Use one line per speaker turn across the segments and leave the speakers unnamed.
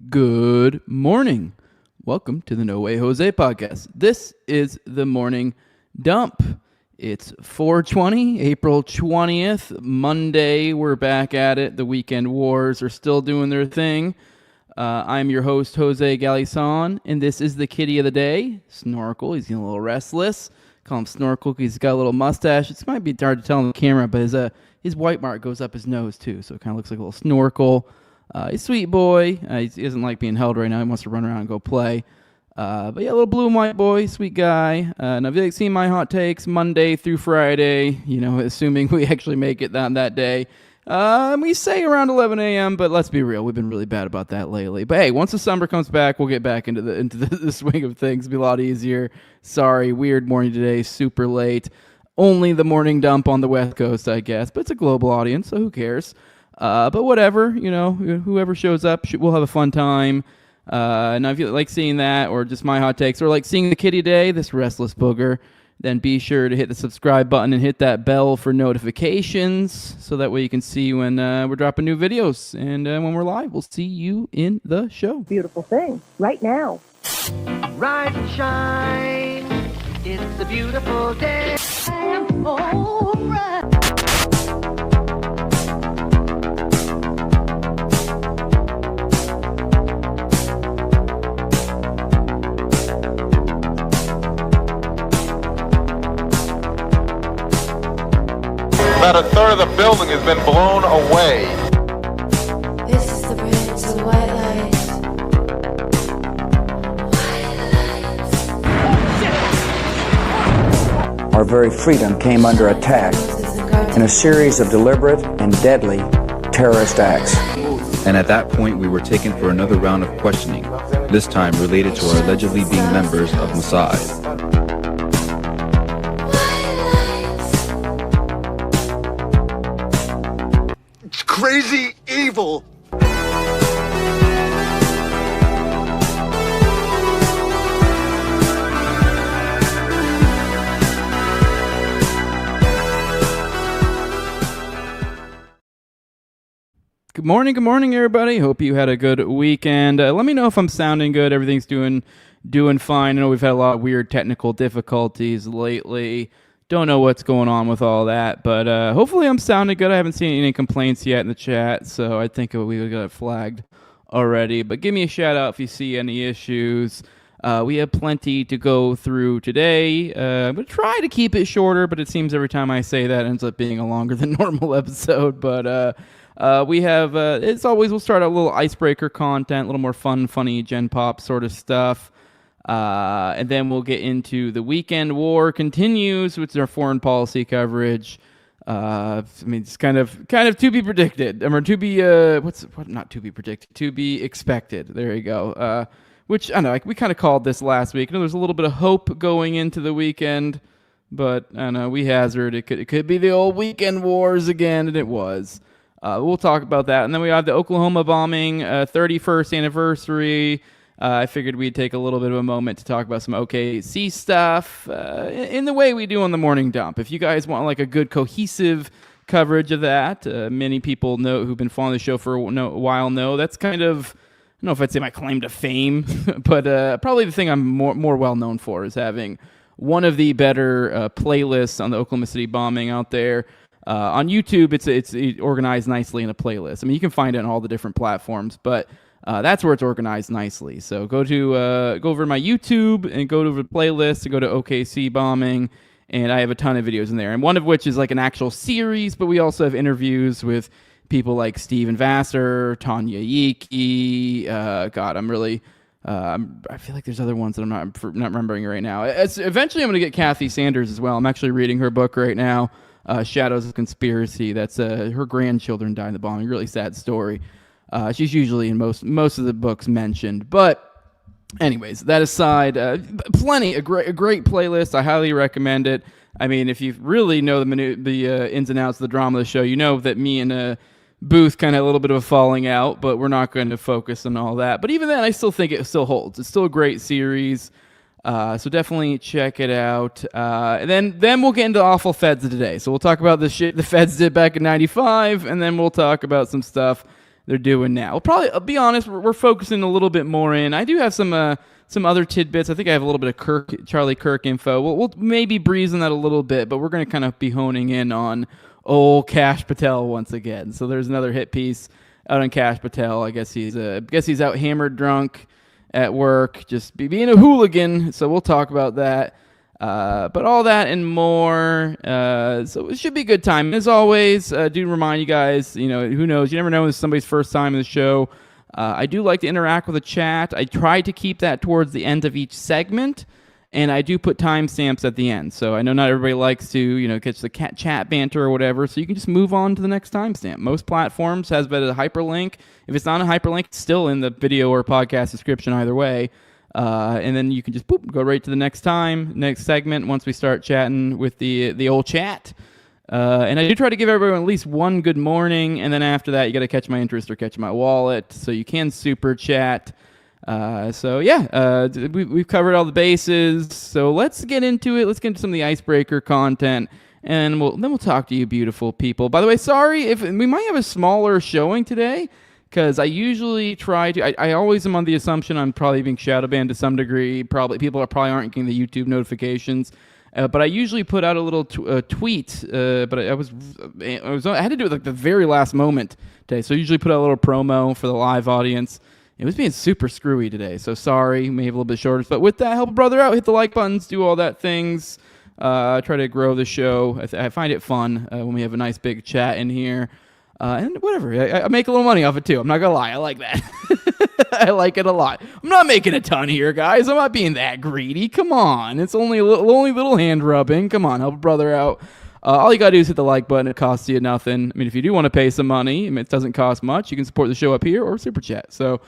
Good morning. Welcome to the No Way Jose podcast. This is the morning dump. It's 4:20, April 20th, Monday. We're back at it. The weekend wars are still doing their thing. I'm your host, Jose Galison, and this is the kitty of the day, Snorkel. He's getting a little restless. Call him Snorkel because he's got a little mustache. It might be hard to tell on the camera, but his white mark goes up his nose too, so it kind of looks like a little snorkel. He's a sweet boy. He doesn't like being held right now. He wants to run around and go play. But yeah, a little blue and white boy, sweet guy. And if you've seen my hot takes Monday through Friday, assuming we actually make it that day, we say around 11 a.m., but let's be real. We've been really bad about that lately. But hey, once the summer comes back, we'll get back into the swing of things. It'll be a lot easier. Sorry, weird morning today, super late. Only the morning dump on the West Coast, I guess. But it's a global audience, so who cares? But whatever, whoever shows up, we'll have a fun time. And if you like seeing that, or just my hot takes, or like seeing the kitty day, this restless booger, then be sure to hit the subscribe button and hit that bell for notifications, so that way you can see when we're dropping new videos. And when we're live, we'll see you in the show.
Beautiful thing, right now.
Rise and shine, it's a beautiful day. I am alright.
About a third of the building has been blown away.
This is the bridge to white light.
Our very freedom came under attack in a series of deliberate and deadly terrorist acts.
And at that point, we were taken for another round of questioning, this time related to our allegedly being members of Mossad.
Crazy evil.
Good morning, everybody. Hope you had a good weekend. Let me know if I'm sounding good. Everything's doing fine. I know we've had a lot of weird technical difficulties lately. Don't know what's going on with all that, but hopefully I'm sounding good. I haven't seen any complaints yet in the chat, so I think we got it flagged already. But give me a shout out if you see any issues. We have plenty to go through today. I'm going to try to keep it shorter, but it seems every time I say that it ends up being a longer than normal episode. But we have, as always, we'll start out a little icebreaker content, a little more fun, funny, gen pop sort of stuff. And then we'll get into the weekend war continues, which is our foreign policy coverage. It's kind of to be predicted, or to be not to be predicted, to be expected. There you go. Which I know we kind of called this last week. I know there's a little bit of hope going into the weekend, but I know we hazard it could be the old weekend wars again, and it was. We'll talk about that, and then we have the Oklahoma bombing 31st anniversary. I figured we'd take a little bit of a moment to talk about some OKC stuff in the way we do on the morning dump. If you guys want like a good cohesive coverage of that, many people know who've been following the show for a while know that's kind of, I don't know if I'd say my claim to fame, but probably the thing I'm more well known for is having one of the better playlists on the Oklahoma City bombing out there. On YouTube, it's organized nicely in a playlist. I mean, you can find it on all the different platforms, but that's where it's organized nicely. So go over to my YouTube and go to the playlist and go to OKC bombing, and I have a ton of videos in there. And one of which is like an actual series, but we also have interviews with people like Steven Vassar, Tanya Yiki. I feel like there's other ones that I'm not remembering right now. Eventually, I'm going to get Kathy Sanders as well. I'm actually reading her book right now, Shadows of Conspiracy. That's her grandchildren died in the bombing. Really sad story. She's usually in most of the books mentioned, but anyways, that aside, a great playlist. I highly recommend it. I mean, if you really know the ins and outs of the drama of the show, you know that me and Booth kind of a little bit of a falling out, but we're not going to focus on all that. But even then, I still think it still holds. It's still a great series. So definitely check it out. And then we'll get into awful feds of today. So we'll talk about the shit the feds did back in '95, and then we'll talk about some stuff they're doing now. We'll probably, I'll be honest, we're focusing a little bit more in. I do have some other tidbits. I think I have a little bit of Charlie Kirk info. We'll maybe breeze on that a little bit, but we're going to kind of be honing in on old Kash Patel once again. So there's another hit piece out on Kash Patel. I guess he's out hammered drunk at work, just being a hooligan. So we'll talk about that. But all that and more. So it should be a good time. As always, do remind you guys, who knows? You never know when it's somebody's first time in the show. I do like to interact with the chat. I try to keep that towards the end of each segment, and I do put timestamps at the end. So I know not everybody likes to, catch the chat banter or whatever, so you can just move on to the next timestamp. Most platforms has been a hyperlink. If it's not a hyperlink, it's still in the video or podcast description either way. And then you can just go right to the next segment once we start chatting with the old chat. And I do try to give everyone at least one good morning, and then after that, you got to catch my interest or catch my wallet, so you can super chat. We've covered all the bases, so let's get into it. Let's get into some of the icebreaker content, and we'll talk to you beautiful people. By the way, sorry if we might have a smaller showing today, because I usually try to. I always am on the assumption I'm probably being shadow banned to some degree. Probably people aren't getting the YouTube notifications. But I usually put out a little tweet, but I had to do it like the very last moment today. So I usually put out a little promo for the live audience. It was being super screwy today, so sorry, may have a little bit shorter. But with that, help a brother out, hit the like buttons, do all that things. Try to grow the show. I find it fun when we have a nice big chat in here. And whatever, I make a little money off it too. I'm not gonna lie, I like that. I like it a lot. I'm not making a ton here, guys. I'm not being that greedy. Come on, it's only little hand rubbing. Come on, help a brother out. All you gotta do is hit the like button. It costs you nothing. I mean, if you do want to pay some money, it doesn't cost much. You can support the show up here or super chat. So,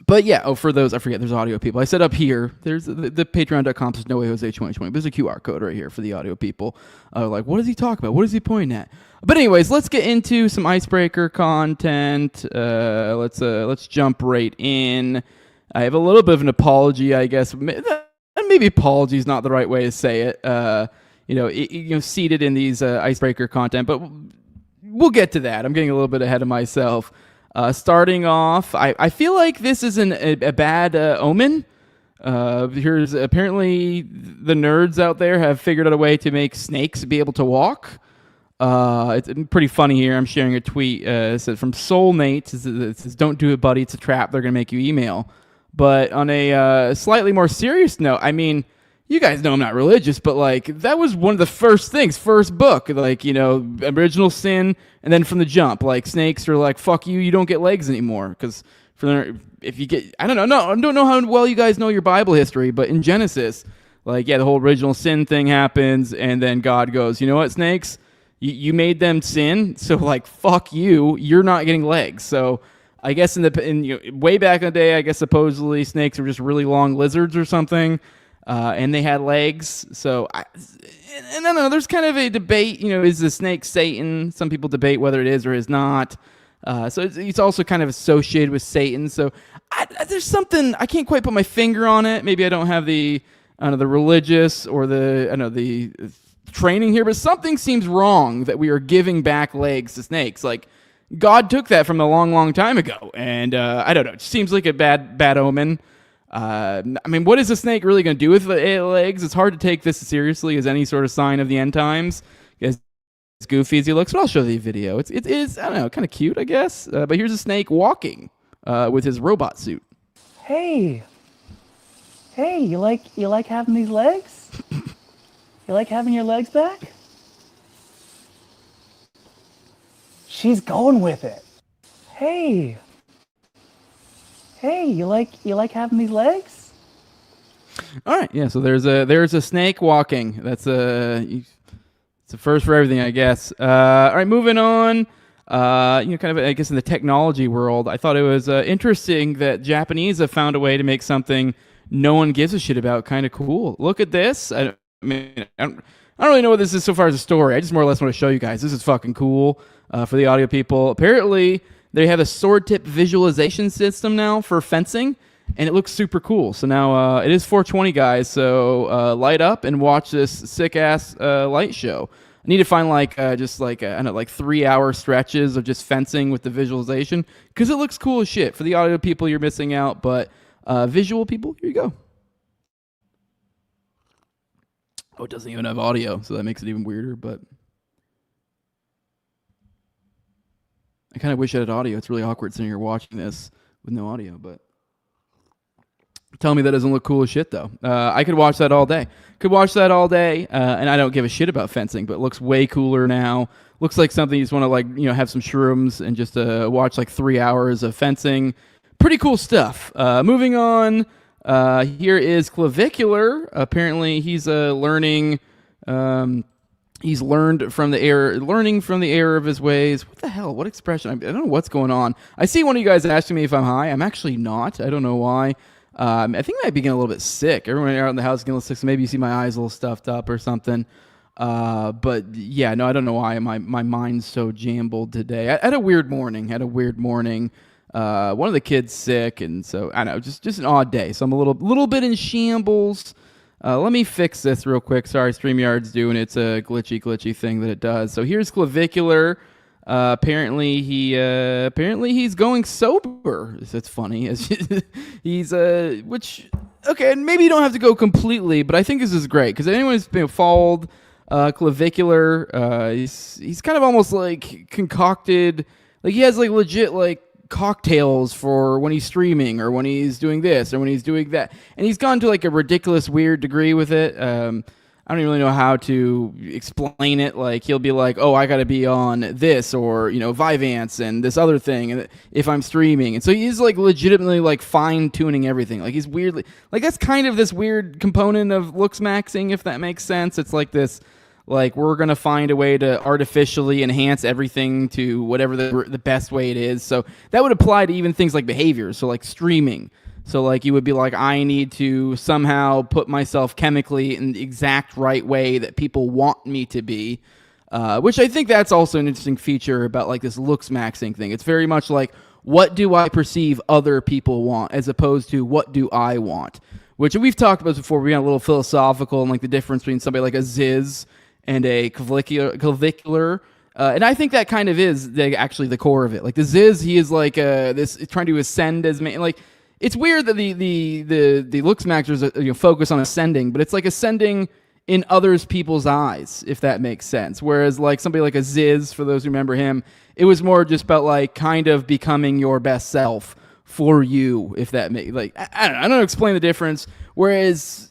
but yeah, for those, I forget, there's audio people. I said up here, there's the patreon.com, there's no way Jose 2020. There's a QR code right here for the audio people. Like, what does he talk about? What is he pointing at? But anyways, let's get into some icebreaker content. Let's jump right in. I have a little bit of an apology, I guess. Maybe apology is not the right way to say it. Seated in these icebreaker content, but we'll get to that. I'm getting a little bit ahead of myself. Starting off, I feel like this is a bad omen. Here's apparently the nerds out there have figured out a way to make snakes be able to walk. It's pretty funny here. I'm sharing a tweet. It says from Soulmate. It says, "Don't do it, buddy. It's a trap. They're gonna make you email." But on a slightly more serious note, I mean, you guys know I'm not religious, but like that was one of the first book, like, original sin, and then from the jump, like snakes are like, fuck you, you don't get legs anymore, because if you get, I don't know how well you guys know your Bible history, but in Genesis, like, yeah, the whole original sin thing happens, and then God goes, you know what, snakes, you made them sin, so like, fuck you, you're not getting legs. So I guess way back in the day, I guess supposedly snakes were just really long lizards or something. And they had legs, so I don't know. There's kind of a debate, is the snake Satan? Some people debate whether it is or is not. So it's also kind of associated with Satan. So there's something, I can't quite put my finger on it. Maybe I don't have the religious or the training here, but something seems wrong that we are giving back legs to snakes. Like, God took that from a long, long time ago, and I don't know. It seems like a bad omen. I mean, what is a snake really going to do with the legs? It's hard to take this seriously as any sort of sign of the end times, as goofy as he looks, but I'll show you a video. It is, I don't know, kind of cute, I guess. But here's a snake walking with his robot suit.
Hey, you like having these legs? You like having your legs back? She's going with it. Hey, you like having these legs?
All right, yeah. So there's a snake walking. That's it's a first for everything, I guess. All right, moving on. Kind of, I guess, in the technology world, I thought it was interesting that Japanese have found a way to make something no one gives a shit about kind of cool. Look at this. I don't really know what this is so far as a story. I just more or less want to show you guys. This is fucking cool for the audio people. Apparently, they have a sword tip visualization system now for fencing, and it looks super cool. So now it is 420, guys. So light up and watch this sick ass light show. need to find just I don't know, like 3-hour stretches of just fencing with the visualization because it looks cool as shit. For the audio people, you're missing out, but visual people, here you go. Oh, it doesn't even have audio, so that makes it even weirder, but I kind of wish it had audio. It's really awkward sitting here watching this with no audio, but tell me that doesn't look cool as shit, though. I could watch that all day. And I don't give a shit about fencing, but it looks way cooler now. Looks like something you just want to, have some shrooms and just watch 3 hours of fencing. Pretty cool stuff. Moving on, here is Clavicular. Apparently, he's learning. He's learning from the error of his ways. What the hell? What expression? I don't know what's going on. I see one of you guys asking me if I'm high. I'm actually not. I don't know why. I think I might be getting a little bit sick. Everyone out in the house is getting a little sick, so maybe you see my eyes a little stuffed up or something. But yeah, no, I don't know why my mind's so jambled today. I had a weird morning. One of the kids sick, and so I don't know, just an odd day. So I'm a little bit in shambles. Let me fix this real quick. Sorry, StreamYard's doing its a glitchy thing that it does. So here's Clavicular. Apparently he's going sober. That's funny. He's okay, and maybe you don't have to go completely, but I think this is great because anyone who's been followed Clavicular, he's kind of almost like concocted, like he has like legit like cocktails for when he's streaming or when he's doing this or when he's doing that, and he's gone to like a ridiculous weird degree with it. I don't really know how to explain it. Like he'll be like, "Oh, I got to be on this or Vyvanse and this other thing," and if I'm streaming, and so he's like legitimately like fine tuning everything. Like he's weirdly like that's kind of this weird component of looks maxing, if that makes sense. It's like this. Like, we're going to find a way to artificially enhance everything to whatever the best way it is. So that would apply to even things like behaviors. So like streaming. So like you would be like, I need to somehow put myself chemically in the exact right way that people want me to be. Which I think that's also an interesting feature about like this looks maxing thing. It's very much like, what do I perceive other people want as opposed to what do I want? Which we've talked about before. We got a little philosophical and like the difference between somebody like a Ziz and a clavicular, and I think that kind of is actually the core of it. Like the Ziz, he is like this trying to ascend as like it's weird that the looks maxers focus on ascending, but it's like ascending in others people's eyes, if that makes sense. Whereas like somebody like a Ziz, for those who remember him, it was more just about like kind of becoming your best self for you, if that makes like I don't know. I don't explain the difference. Whereas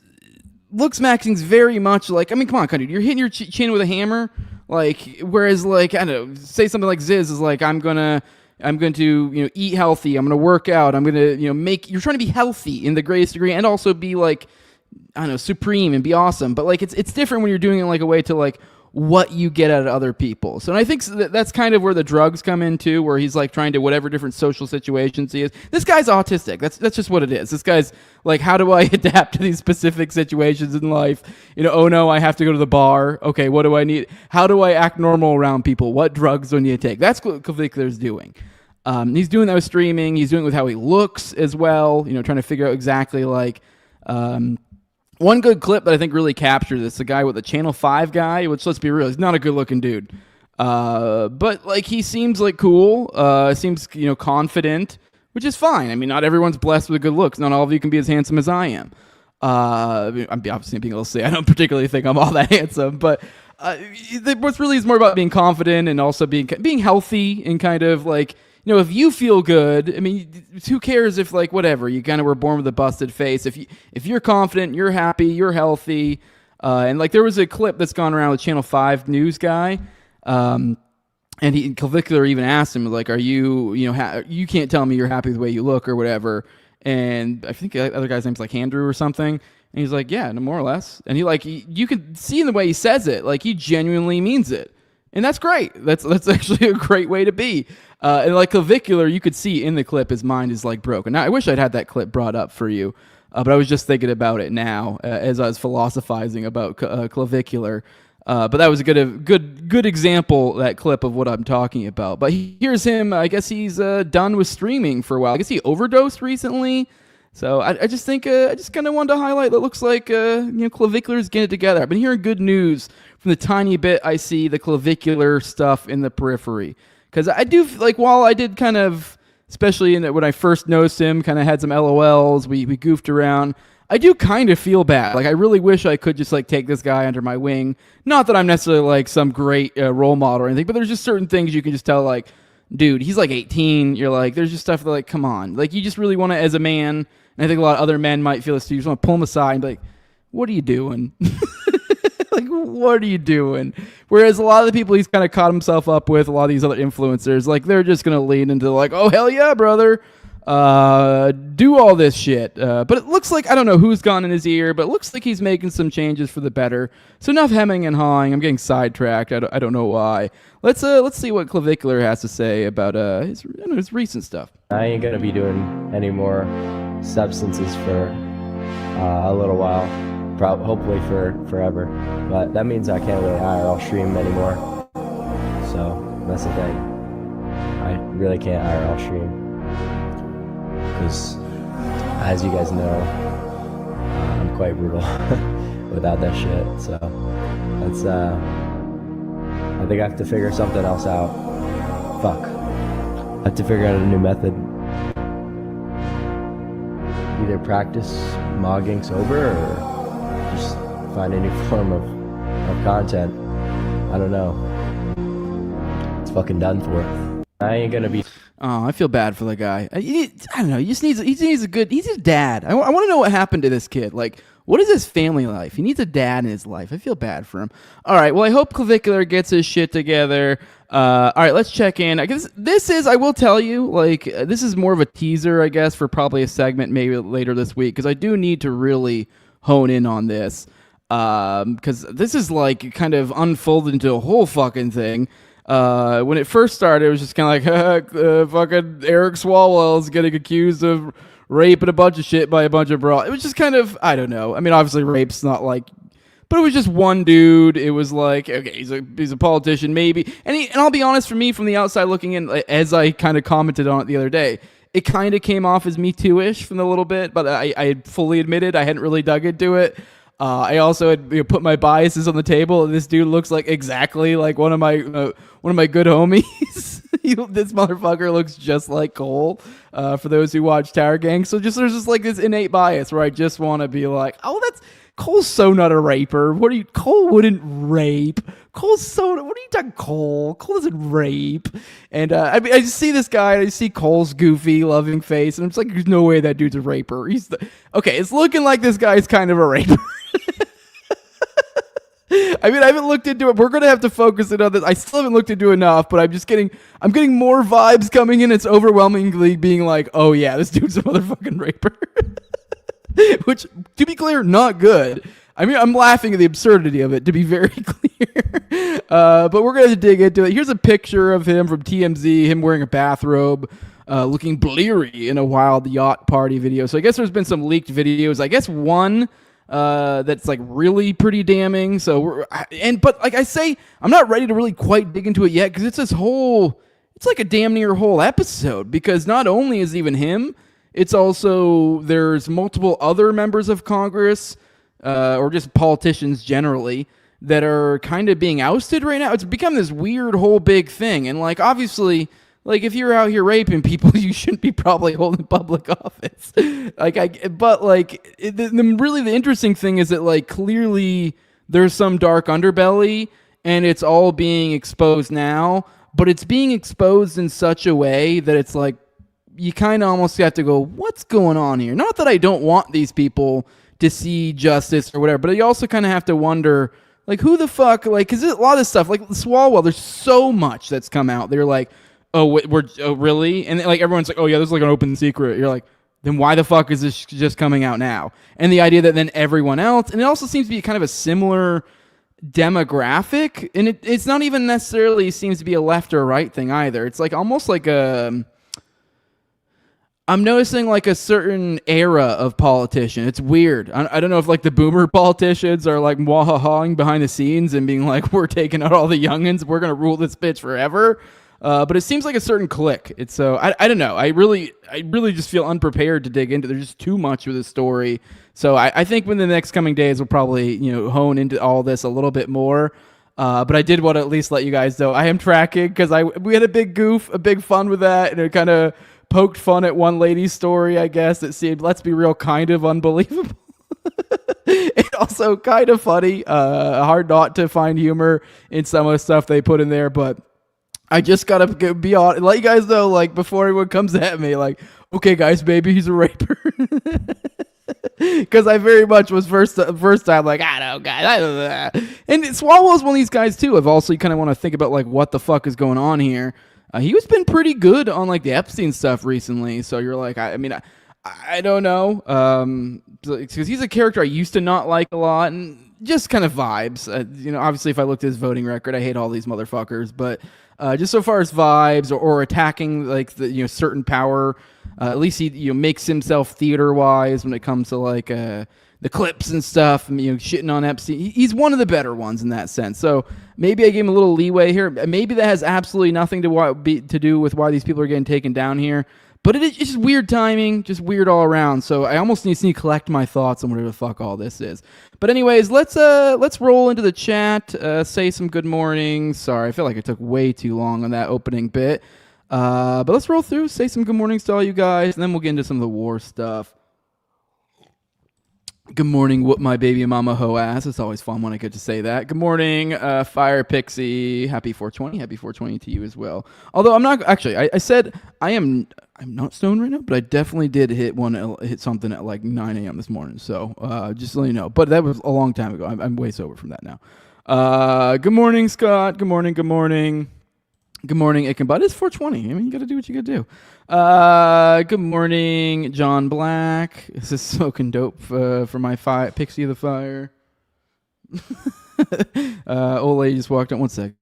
looks maxing's very much like, I mean, come on, dude, you're hitting your chin with a hammer, like, whereas, like, I don't know, say something like Ziz is like, I'm going to, eat healthy, I'm going to work out, I'm going to, you're trying to be healthy in the greatest degree and also be, like, I don't know, supreme and be awesome, but, like, it's different when you're doing it, like, a way to, like, what you get out of other people. So and I think that's kind of where the drugs come in too, where he's like trying to whatever different social situations he is. This guy's autistic. That's just what it is. This guy's like, how do I adapt to these specific situations in life? Oh no, I have to go to the bar. Okay, what do I need? How do I act normal around people? What drugs do I need to take? That's what Clavicular's doing. He's doing that with streaming. He's doing it with how he looks as well. Trying to figure out exactly like. One good clip that I think really captured this, the guy with the Channel 5 guy, which, let's be real, he's not a good-looking dude. But, like, he seems, like, cool, seems, confident, which is fine. I mean, not everyone's blessed with good looks. Not all of you can be as handsome as I am. I'm obviously being able to say I don't particularly think I'm all that handsome, but what's really is more about being confident and also being healthy and kind of, like, if you feel good, I mean, who cares if, like, whatever, you kind of were born with a busted face. If you're confident, you're happy, you're healthy. And, like, there was a clip that's gone around with Channel 5 news guy. And Clavicular even asked him, like, are you, you can't tell me you're happy with the way you look or whatever. And I think the other guy's name's, like, Andrew or something. And he's like, yeah, no, more or less. And you can see in the way he says it, like, he genuinely means it. And that's great. That's actually a great way to be. And like Clavicular, you could see in the clip his mind is like broken. Now, I wish I'd had that clip brought up for you, but I was just thinking about it now as I was philosophizing about Clavicular. But that was a good example, that clip of what I'm talking about. But here's him. I guess he's done with streaming for a while. I guess he overdosed recently. So I just think I just kind of wanted to highlight that looks like clavicular's getting it together. I've been hearing good news from the tiny bit I see the clavicular stuff in the periphery, because I do like, while I did kind of, especially when I first noticed him, kind of had some LOLs, we goofed around. I do kind of feel bad. Like, I really wish I could just like take this guy under my wing. Not that I'm necessarily like some great role model or anything, but there's just certain things you can just tell, like, dude, he's like 18. You're like, there's just stuff that, like, come on. Like, you just really want to, as a man, and I think a lot of other men might feel this too, you just want to pull him aside and be like, what are you doing? Like, what are you doing? Whereas a lot of the people he's kind of caught himself up with, a lot of these other influencers, like, they're just going to lean into like, oh, hell yeah, brother. Do all this shit. But it looks like, I don't know who's gone in his ear, but it looks like he's making some changes for the better. So enough hemming and hawing. I'm getting sidetracked. I don't know why. Let's see what Clavicular has to say about his recent stuff.
I ain't gonna be doing any more substances for a little while, hopefully for forever. But that means I can't really IRL stream anymore. So that's the thing. I really can't IRL stream because, as you guys know, I'm quite brutal without that shit. So that's I think I have to figure something else out. Fuck. I have to figure out a new method. Either practice mogging sober or just find a new form of content. I don't know. It's fucking done for. I ain't gonna be.
Oh, I feel bad for the guy. I don't know. He needs a good. He's his dad. I want to know what happened to this kid. Like, what is his family life? He needs a dad in his life. I feel bad for him. All right. Well, I hope Clavicular gets his shit together. All right. Let's check in. I guess this is. I will tell you. Like, this is more of a teaser, I guess, for probably a segment maybe later this week, because I do need to really hone in on this. Because this is like kind of unfolded into a whole fucking thing. When it first started, it was just kind of like, fucking Eric Swalwell's getting accused of raping a bunch of shit by a bunch of bras. It was just kind of, I don't know. I mean, obviously rape's not like, but it was just one dude. It was like, okay, he's a politician, maybe. And I'll be honest, for me, from the outside looking in, as I kind of commented on it the other day, it kind of came off as Me Too-ish from a little bit, but I fully admitted I hadn't really dug into it. I also had put my biases on the table, and this dude looks like exactly like one of my good homies. This motherfucker looks just like Cole. For those who watch Tower Gang, so there's just like this innate bias where I just want to be like, oh, that's Cole's so not a raper. Cole wouldn't rape. What are you talking, Cole? Cole doesn't rape. And I just see this guy, and I see Cole's goofy, loving face, and I'm just like, there's no way that dude's a raper. Okay, it's looking like this guy's kind of a raper. I mean, I haven't looked into it. We're going to have to focus in on this. I still haven't looked into enough, but I'm getting more vibes coming in. It's overwhelmingly being like, oh yeah, this dude's a motherfucking raper. Which, to be clear, not good. I mean, I'm laughing at the absurdity of it, to be very clear. But we're going to dig into it. Here's a picture of him from TMZ, him wearing a bathrobe, looking bleary in a wild yacht party video. So I guess there's been some leaked videos. I guess one that's like really pretty damning. But like I say, I'm not ready to really quite dig into it yet, because it's like a damn near whole episode, because not only is even him, it's also, there's multiple other members of Congress, or just politicians generally, that are kind of being ousted right now. It's become this weird whole big thing. And like, obviously, like, if you're out here raping people, you shouldn't be probably holding public office. But the interesting thing is that, like, clearly there's some dark underbelly, and it's all being exposed now, but it's being exposed in such a way that it's like, you kind of almost have to go, what's going on here? Not that I don't want these people to see justice or whatever, but you also kind of have to wonder, like, who the fuck, like, because a lot of this stuff, like Swalwell, there's so much that's come out. They're like, oh, really? And like everyone's like, oh yeah, this is like an open secret. You're like, then why the fuck is this just coming out now? And the idea that then everyone else, and it also seems to be kind of a similar demographic, and it's not even necessarily seems to be a left or right thing either. It's like almost like I'm noticing like a certain era of politician. It's weird. I don't know if like the boomer politicians are like mwahahaing behind the scenes and being like, we're taking out all the youngins, we're going to rule this bitch forever. But it seems like a certain clique. It's so I don't know. I really just feel unprepared to dig into. There's just too much with the story. So I think in the next coming days we'll probably hone into all this a little bit more. But I did want to at least let you guys know I am tracking because we had a big goof, a big fun with that, and it kind of poked fun at one lady's story. I guess it seemed, let's be real, kind of unbelievable. It's also kind of funny. Hard not to find humor in some of the stuff they put in there, but I just gotta be on, let you guys know, like, before everyone comes at me, like, okay, guys, maybe he's a raper. Because I very much was first time like, I don't know, guys. And Swallow's one of these guys too. I've also kind of want to think about like what the fuck is going on here. He was been pretty good on like the Epstein stuff recently. So you're like, I mean, I don't know, because he's a character I used to not like a lot, and just kind of vibes. Obviously, if I looked at his voting record, I hate all these motherfuckers. But just so far as vibes or attacking like the certain power. At least he makes himself theater wise when it comes to like the clips and stuff. Shitting on Epstein. He's one of the better ones in that sense. So maybe I gave him a little leeway here. Maybe that has absolutely nothing to do with why these people are getting taken down here. But it's just weird timing, just weird all around. So I almost need to collect my thoughts on whatever the fuck all this is. But anyways, let's roll into the chat. Say some good mornings. Sorry, I feel like I took way too long on that opening bit. But let's roll through, say some good mornings to all you guys, and then we'll get into some of the war stuff. Good morning, whoop my baby mama ho ass. It's always fun when I get to say that. Good morning, Fire Pixie. Happy 420. Happy 420 to you as well. Although I'm not actually. I said I'm not stoned right now, but I definitely did hit something at like 9 a.m. this morning. So just to let you know. But that was a long time ago. I'm way sober from that now. Good morning, Scott. Good morning. Good morning. Good morning, Ickenbud. It's 420. I mean, you got to do what you got to do. Good morning, John Black. This is smoking dope for my Pixie of the Fire. Old lady just walked out. One sec.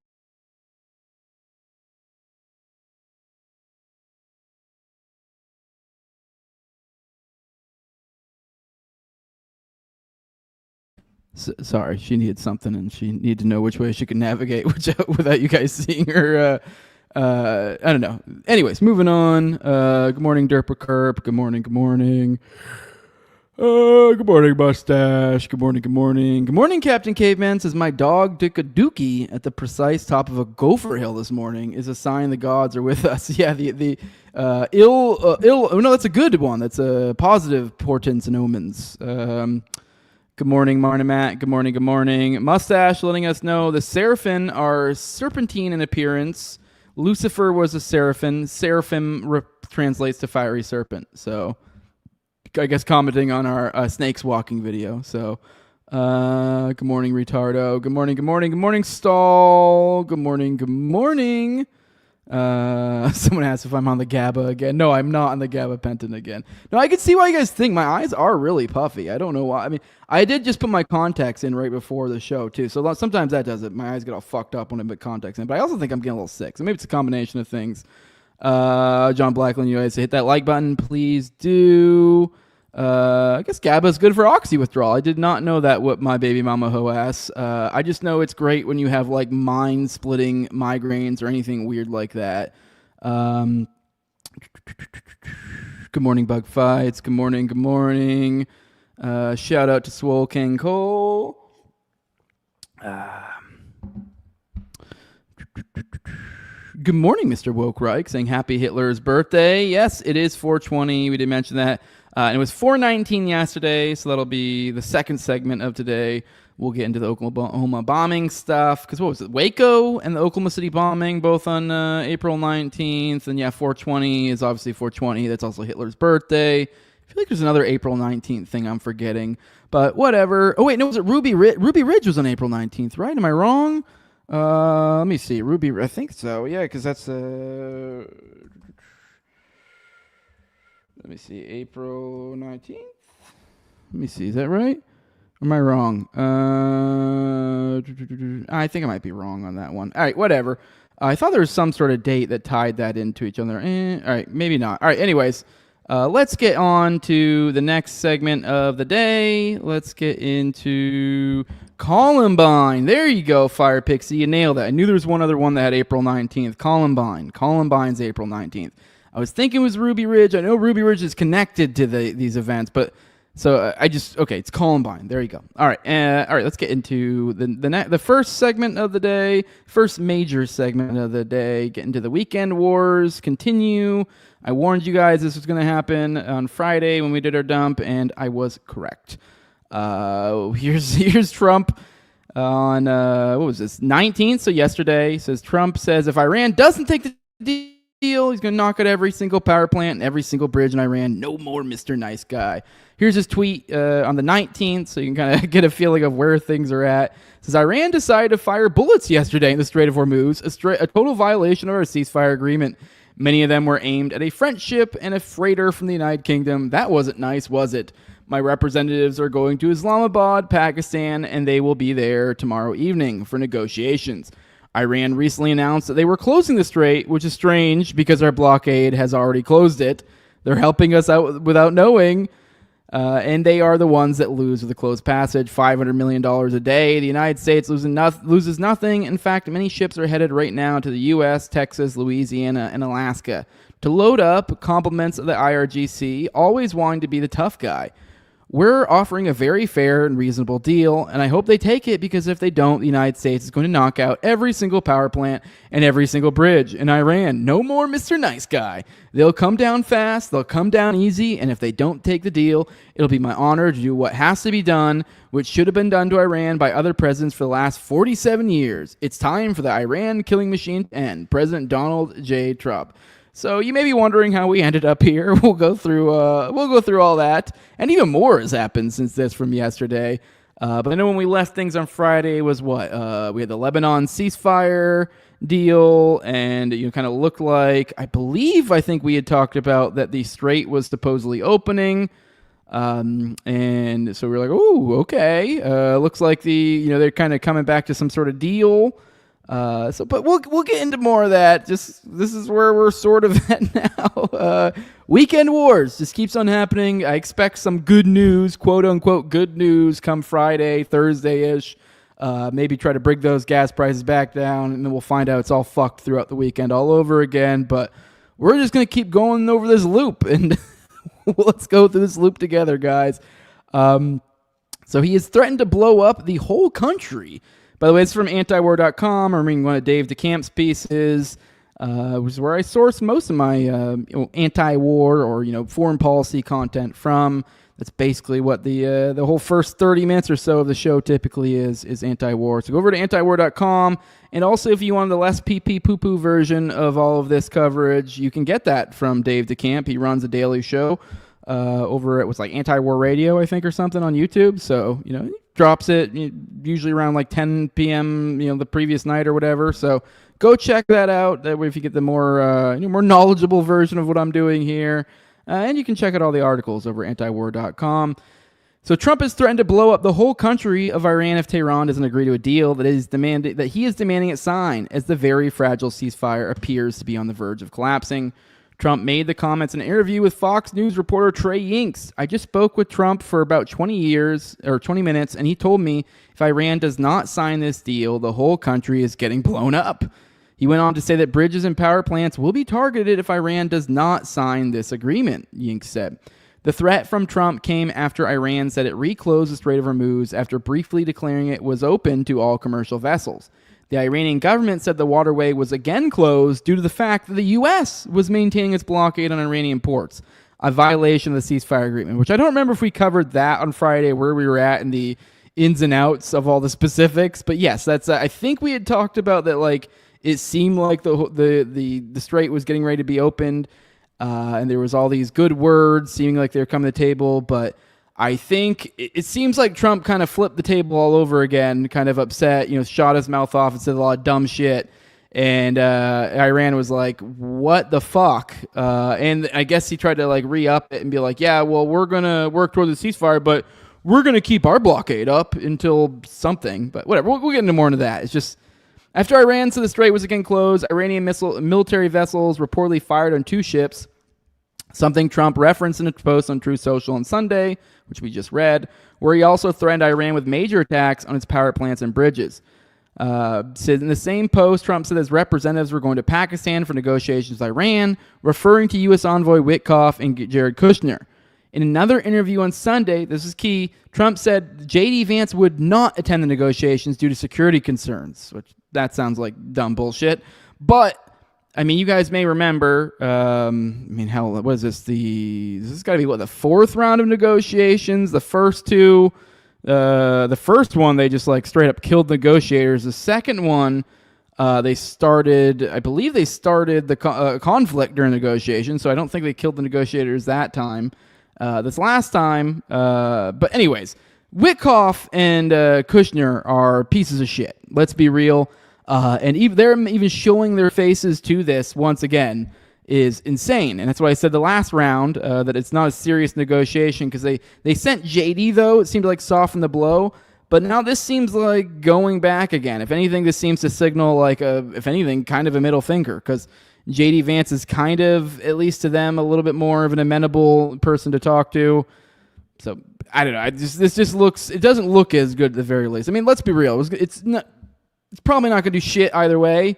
Sorry, she needed something, and she needed to know which way she could navigate without you guys seeing her. I don't know. Anyways, moving on. Good morning, Derpa Kerp. Good morning. Good morning. Good morning, Mustache. Good morning. Good morning. Good morning, Captain Caveman. Says my dog took a dookie at the precise top of a gopher hill this morning. Is a sign the gods are with us. Yeah, the ill. Oh no, that's a good one. That's a positive portents and omens. Good morning, Marnamat. Good morning, good morning. Mustache letting us know the Seraphim are serpentine in appearance. Lucifer was a seraphim. Seraphim translates to fiery serpent. So I guess commenting on our snakes walking video. So good morning, Retardo. Good morning, good morning. Good morning, Stall. Good morning, good morning. Someone asked if I'm on the GABA again. No, I'm not on the gabapentin again. No, I can see why you guys think my eyes are really puffy. I don't know why. I mean, I did just put my contacts in right before the show too, so sometimes that does it. My eyes get all fucked up when I put contacts in, but I also think I'm getting a little sick, so maybe it's a combination of things. John Blackland, you guys hit that like button, please do. I guess GABA is good for oxy withdrawal. I did not know that, what my baby mama ho ass. I just know it's great when you have like mind splitting migraines or anything weird like that. Good morning, Bug Fights. Good morning. Good morning. Shout out to Swole King Cole. Good morning, Mr. Wokereich, saying happy Hitler's birthday. Yes, it is 420. We did mention that. And it was 419 yesterday, so that'll be the second segment of today. We'll get into the Oklahoma bombing stuff, because what was it? Waco and the Oklahoma City bombing, both on April 19th. And yeah, 420 is obviously 420. That's also Hitler's birthday. I feel like there's another April 19th thing I'm forgetting, but whatever. Oh, wait, no, was it Ruby Ridge? Ruby Ridge was on April 19th, right? Am I wrong? Let me see. Ruby, I think so. Yeah, because that's let me see, April 19th? Let me see, is that right? Or am I wrong? I think I might be wrong on that one. All right, whatever. I thought there was some sort of date that tied that into each other. All right, maybe not. All right, anyways, let's get on to the next segment of the day. Let's get into Columbine. There you go, Fire Pixie. You nailed it. I knew there was one other one that had April 19th. Columbine. Columbine's April 19th. I was thinking it was Ruby Ridge. I know Ruby Ridge is connected to these events, but so okay, it's Columbine. There you go. All right, let's get into the first segment of the day, first major segment of the day. Get into the weekend wars. Continue. I warned you guys this was going to happen on Friday when we did our dump, and I was correct. Here's Trump on what was this 19th? So yesterday says Trump says if Iran doesn't take the deal, he's going to knock out every single power plant and every single bridge in Iran. No more Mr. Nice Guy. Here's his tweet on the 19th, so you can kind of get a feeling of where things are at. It says Iran decided to fire bullets yesterday in the Strait of Hormuz, a total violation of our ceasefire agreement. Many of them were aimed at a French ship and a freighter from the United Kingdom. That wasn't nice, was it? My representatives are going to Islamabad, Pakistan, and they will be there tomorrow evening for negotiations. Iran recently announced that they were closing the strait, which is strange because our blockade has already closed it. They're helping us out without knowing, and they are the ones that lose with the closed passage, $500 million a day. The United States loses nothing. In fact, many ships are headed right now to the U.S., Texas, Louisiana, and Alaska to load up compliments of the IRGC, always wanting to be the tough guy. We're offering a very fair and reasonable deal, and I hope they take it because if they don't, the United States is going to knock out every single power plant and every single bridge in Iran. No more Mr. Nice Guy. They'll come down fast, they'll come down easy, and if they don't take the deal, it'll be my honor to do what has to be done, which should have been done to Iran by other presidents for the last 47 years. It's time for the Iran killing machine to end. President Donald J. Trump. So you may be wondering how we ended up here. We'll go through all that, and even more has happened since this from yesterday. But I know when we left things on Friday was what we had the Lebanon ceasefire deal, and kind of looked like I think we had talked about that the strait was supposedly opening, and so we're like, oh, okay, looks like they're kind of coming back to some sort of deal. But we'll get into more of that. This is where we're sort of at now. Weekend wars just keeps on happening. I expect some good news, quote unquote, good news come Friday, Thursday-ish. Maybe try to bring those gas prices back down, and then we'll find out it's all fucked throughout the weekend all over again. But we're just going to keep going over this loop, and let's go through this loop together, guys. So he has threatened to blow up the whole country. By the way, it's from antiwar.com. I'm reading one of Dave DeCamp's pieces, which is where I source most of my anti-war or foreign policy content from. That's basically what the whole first 30 minutes or so of the show typically is anti-war. So go over to antiwar.com, and also if you want the less pee-pee poo-poo version of all of this coverage, you can get that from Dave DeCamp. He runs a daily show over at what's like Anti-War Radio, I think, or something on YouTube. So drops it usually around like 10 p.m. The previous night or whatever. So go check that out. That way, if you get the more more knowledgeable version of what I'm doing here, and you can check out all the articles over antiwar.com. So Trump has threatened to blow up the whole country of Iran if Tehran doesn't agree to a deal that he is demanding it sign, as the very fragile ceasefire appears to be on the verge of collapsing. Trump made the comments in an interview with Fox News reporter Trey Yinks. I just spoke with Trump for about 20 minutes, and he told me if Iran does not sign this deal, the whole country is getting blown up. He went on to say that bridges and power plants will be targeted if Iran does not sign this agreement, Yinks said. The threat from Trump came after Iran said it reclosed the Strait of Hormuz after briefly declaring it was open to all commercial vessels. The Iranian government said the waterway was again closed due to the fact that the U.S. was maintaining its blockade on Iranian ports, a violation of the ceasefire agreement, which I don't remember if we covered that on Friday, where we were at in the ins and outs of all the specifics. But yes, that's I think we had talked about that. Like it seemed like the strait was getting ready to be opened, and there was all these good words seeming like they were coming to the table, but I think it seems like Trump kind of flipped the table all over again, kind of upset, shot his mouth off and said a lot of dumb shit. And Iran was like, what the fuck? And I guess he tried to like re-up it and be like, yeah, well, we're going to work toward the ceasefire, but we're going to keep our blockade up until something. But whatever, we'll get into more into that. It's just after Iran said the strait was again closed, Iranian military vessels reportedly fired on two ships, something Trump referenced in a post on Truth Social on Sunday, which we just read, where he also threatened Iran with major attacks on its power plants and bridges. Said in the same post, Trump said his representatives were going to Pakistan for negotiations with Iran, referring to U.S. envoy Witkoff and Jared Kushner. In another interview on Sunday, this is key, Trump said J.D. Vance would not attend the negotiations due to security concerns, which that sounds like dumb bullshit. But, I mean, you guys may remember, hell, what is this? This has got to be, the fourth round of negotiations? The first two, the first one, they just, straight up killed negotiators. The second one, I believe they started the conflict during negotiations, so I don't think they killed the negotiators that time. This last time, but anyways, Witkoff and Kushner are pieces of shit. Let's be real. And they're even showing their faces to this once again is insane. And that's why I said the last round that it's not a serious negotiation, because they sent JD, though. It seemed to soften the blow. But now this seems like going back again. If anything, this seems to signal if anything, kind of a middle finger, because J.D. Vance is kind of, at least to them, a little bit more of an amenable person to talk to. So, I don't know. It doesn't look as good at the very least. I mean, let's be real. It's probably not going to do shit either way.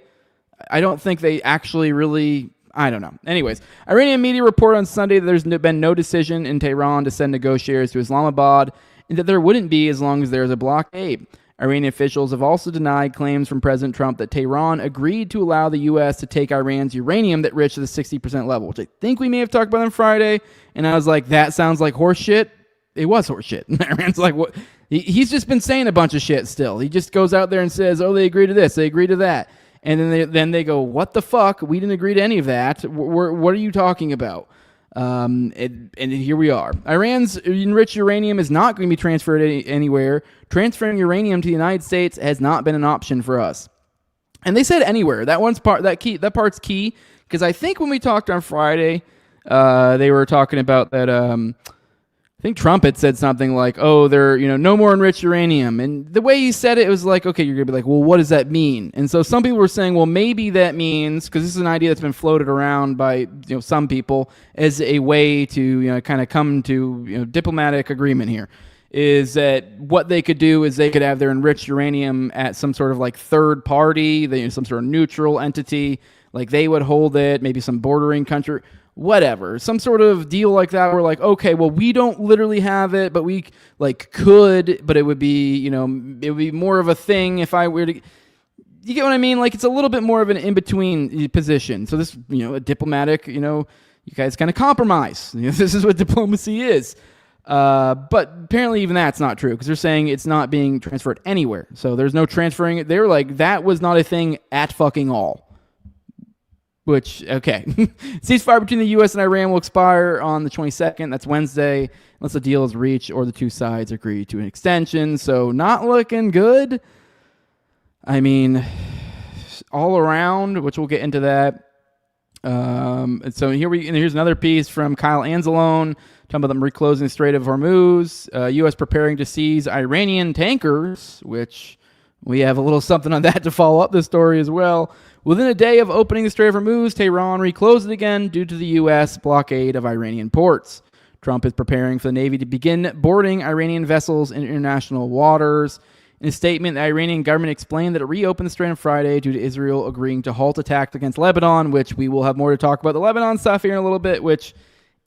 I don't think they actually really, I don't know. Anyways, Iranian media report on Sunday that there's been no decision in Tehran to send negotiators to Islamabad, and that there wouldn't be as long as there's a blockade. Iranian officials have also denied claims from President Trump that Tehran agreed to allow the U.S. to take Iran's uranium that reached the 60% level, which I think we may have talked about on Friday. And I was like, that sounds like horse shit. It was horse shit. Iran's like, what? He's just been saying a bunch of shit still. He just goes out there and says, oh, they agree to this, they agree to that. And then they go, what the fuck? We didn't agree to any of that. What are you talking about? And here we are. Iran's enriched uranium is not going to be transferred anywhere. Transferring uranium to the United States has not been an option for us. And they said anywhere. That part's key, because I think when we talked on Friday, they were talking about that. I think Trump had said something like, "Oh, no more enriched uranium." And the way he said it was like, okay, you're gonna be like, well, what does that mean? And so some people were saying, well, maybe that means, because this is an idea that's been floated around by some people as a way to kind of come to diplomatic agreement here, is that what they could do is they could have their enriched uranium at some sort of third party, some sort of neutral entity, like they would hold it, maybe some bordering country. Whatever, some sort of deal like that. We're like, okay, well, we don't literally have it, but we could, but it would be, it would be more of a thing if I were to, you get what I mean? It's a little bit more of an in-between position. So this, a diplomatic, you guys kind of compromise. This is what diplomacy is. But apparently even that's not true, because they're saying it's not being transferred anywhere. So there's no transferring. They were like, that was not a thing at fucking all. Which, okay. Ceasefire between the U.S. and Iran will expire on the 22nd. That's Wednesday, unless a deal is reached or the two sides agree to an extension. So not looking good. I mean, all around, which we'll get into that. So here's another piece from Kyle Anzalone talking about them reclosing the Strait of Hormuz. U.S. preparing to seize Iranian tankers, which we have a little something on that to follow up this story as well. Within a day of opening the Strait of Hormuz, Tehran reclosed it again due to the U.S. blockade of Iranian ports. Trump is preparing for the Navy to begin boarding Iranian vessels in international waters. In a statement, the Iranian government explained that it reopened the Strait on Friday due to Israel agreeing to halt attacks against Lebanon, which we will have more to talk about the Lebanon stuff here in a little bit, which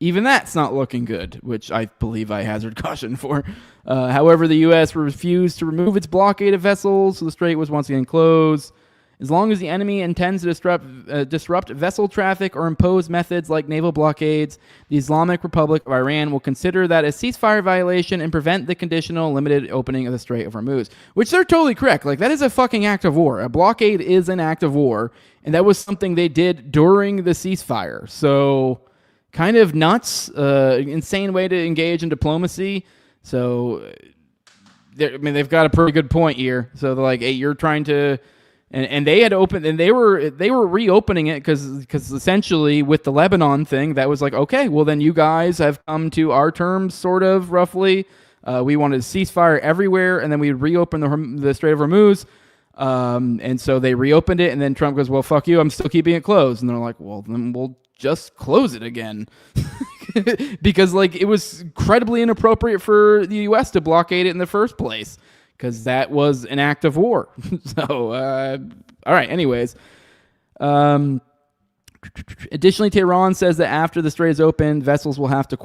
even that's not looking good, which I believe I hazard caution for. However, the U.S. refused to remove its blockade of vessels, so the strait was once again closed. As long as the enemy intends to disrupt vessel traffic or impose methods like naval blockades, the Islamic Republic of Iran will consider that a ceasefire violation and prevent the conditional limited opening of the Strait of Hormuz. Which they're totally correct. That is a fucking act of war. A blockade is an act of war, and that was something they did during the ceasefire. So, kind of nuts, insane way to engage in diplomacy. So, they've got a pretty good point here. So they're like, hey, you're trying to... And they had opened, and they were reopening it because essentially with the Lebanon thing, that was like, okay, well then you guys have come to our terms, sort of roughly. We wanted a ceasefire everywhere, and then we reopened the Strait of Hormuz, and so they reopened it, and then Trump goes, well, fuck you, I'm still keeping it closed, and they're like, well, then we'll just close it again. Because like it was incredibly inappropriate for the U.S. to blockade it in the first place, because that was an act of war. So, all right. Anyways, additionally, Tehran says that after the strait is open, vessels will have to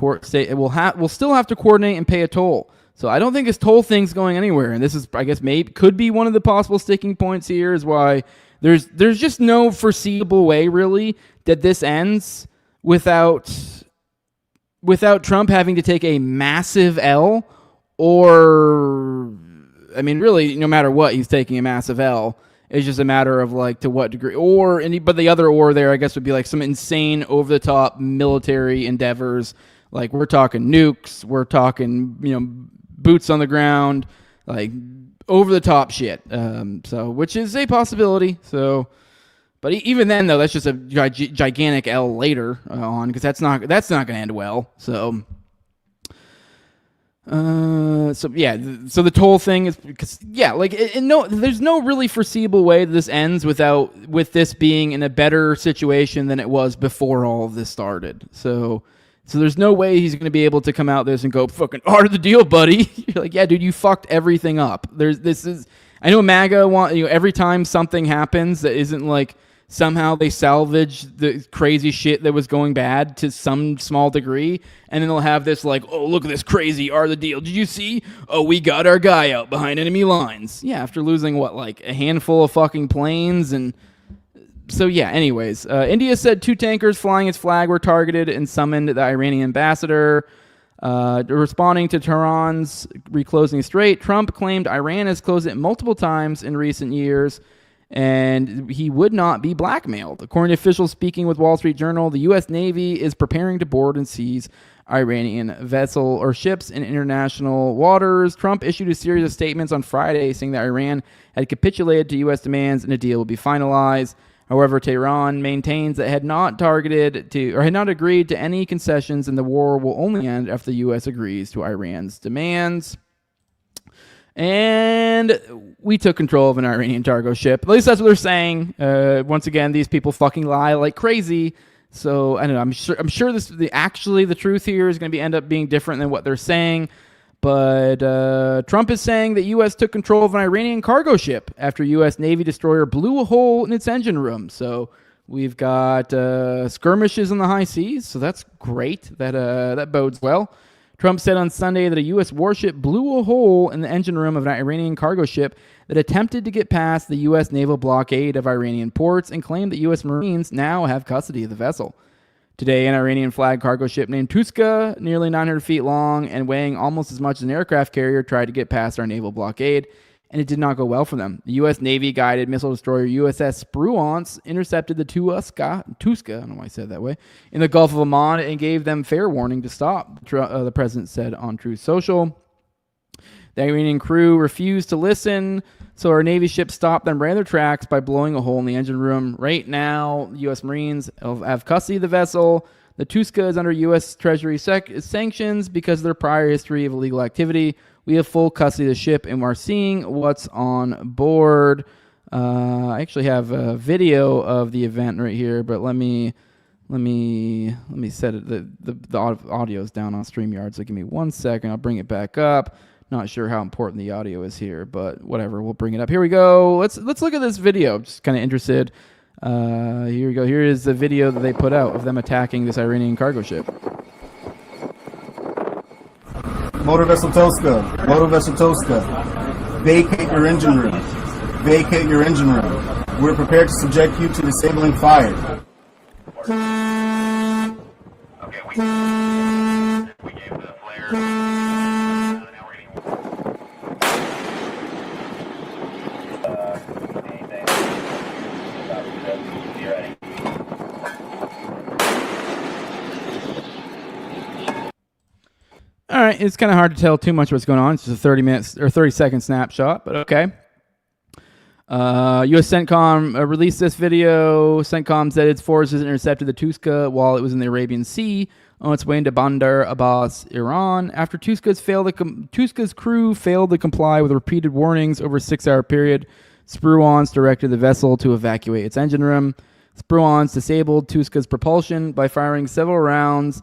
will still have to coordinate and pay a toll. So I don't think this toll thing's going anywhere, and this is, I guess, maybe could be one of the possible sticking points here. Is why there's just no foreseeable way really that this ends without Trump having to take a massive L, or, I mean, really, no matter what, he's taking a massive L. It's just a matter of, like, to what degree. But the other or there, I guess, would be, like, some insane, over-the-top military endeavors. Like, we're talking nukes, we're talking, boots on the ground, like, over-the-top shit. Which is a possibility, so... But even then, though, that's just a gigantic L later on, because that's not going to end well. So the toll thing is because there's no really foreseeable way that this ends with this being in a better situation than it was before all of this started. So there's no way he's going to be able to come out this and go, fucking hard of the deal, buddy. You're like, yeah, dude, you fucked everything up. I know MAGA every time something happens that isn't like. Somehow they salvage the crazy shit that was going bad to some small degree, and then they'll have this like, oh, look at this crazy are the deal. Did you see? Oh, we got our guy out behind enemy lines. Yeah, after losing like a handful of fucking planes. And so yeah, anyways, India said 2 tankers flying its flag were targeted and summoned the Iranian ambassador. Responding to Tehran's reclosing the strait, Trump claimed Iran has closed it multiple times in recent years, and he would not be blackmailed. According to officials speaking with Wall Street Journal, the U.S. Navy is preparing to board and seize Iranian vessel or ships in international waters. Trump issued a series of statements on Friday saying that Iran had capitulated to U.S. demands and a deal will be finalized. However, Tehran maintains that had not agreed to any concessions, and the war will only end after the U.S. agrees to Iran's demands. And we took control of an Iranian cargo ship. At least that's what they're saying. Once again, these people fucking lie like crazy. So I don't know. I'm sure the truth here is going to end up being different than what they're saying. But Trump is saying that U.S. took control of an Iranian cargo ship after U.S. Navy destroyer blew a hole in its engine room. So we've got skirmishes in the high seas. So that's great. That bodes well. Trump said on Sunday that a U.S. warship blew a hole in the engine room of an Iranian cargo ship that attempted to get past the U.S. naval blockade of Iranian ports, and claimed that U.S. Marines now have custody of the vessel. Today, an Iranian flag cargo ship named Tuska, nearly 900 feet long and weighing almost as much as an aircraft carrier, tried to get past our naval blockade, and it did not go well for them. The U.S. Navy-guided missile destroyer USS Spruance intercepted the Tuska, I don't know why I said it that way, in the Gulf of Oman and gave them fair warning to stop, the president said on Truth Social. The Iranian crew refused to listen, so our Navy ship stopped them right in their tracks by blowing a hole in the engine room. Right now, U.S. Marines have custody of the vessel. The Tuska is under U.S. Treasury sanctions because of their prior history of illegal activity. We have full custody of the ship, and we're seeing what's on board. I actually have a video of the event right here, but let me set it. The audio is down on StreamYard, so give me 1 second. I'll bring it back up. Not sure how important the audio is here, but whatever. We'll bring it up. Here we go. Let's look at this video. Just kind of interested. Here we go. Here is the video that they put out of them attacking this Iranian cargo ship.
Motor Vessel Toska. Motor Vessel Toska. Vacate your engine room. Vacate your engine room. We're prepared to subject you to disabling fire.
Okay, we gave the flare.
All right, it's kind of hard to tell too much what's going on. It's just a 30-second snapshot, but okay. U.S. CENTCOM released this video. CENTCOM said its forces intercepted the Tuska while it was in the Arabian Sea on its way into Bandar Abbas, Iran. After Tuska's crew failed to comply with repeated warnings over a 6-hour period, Spruance directed the vessel to evacuate its engine room. Spruans disabled Tuska's propulsion by firing several rounds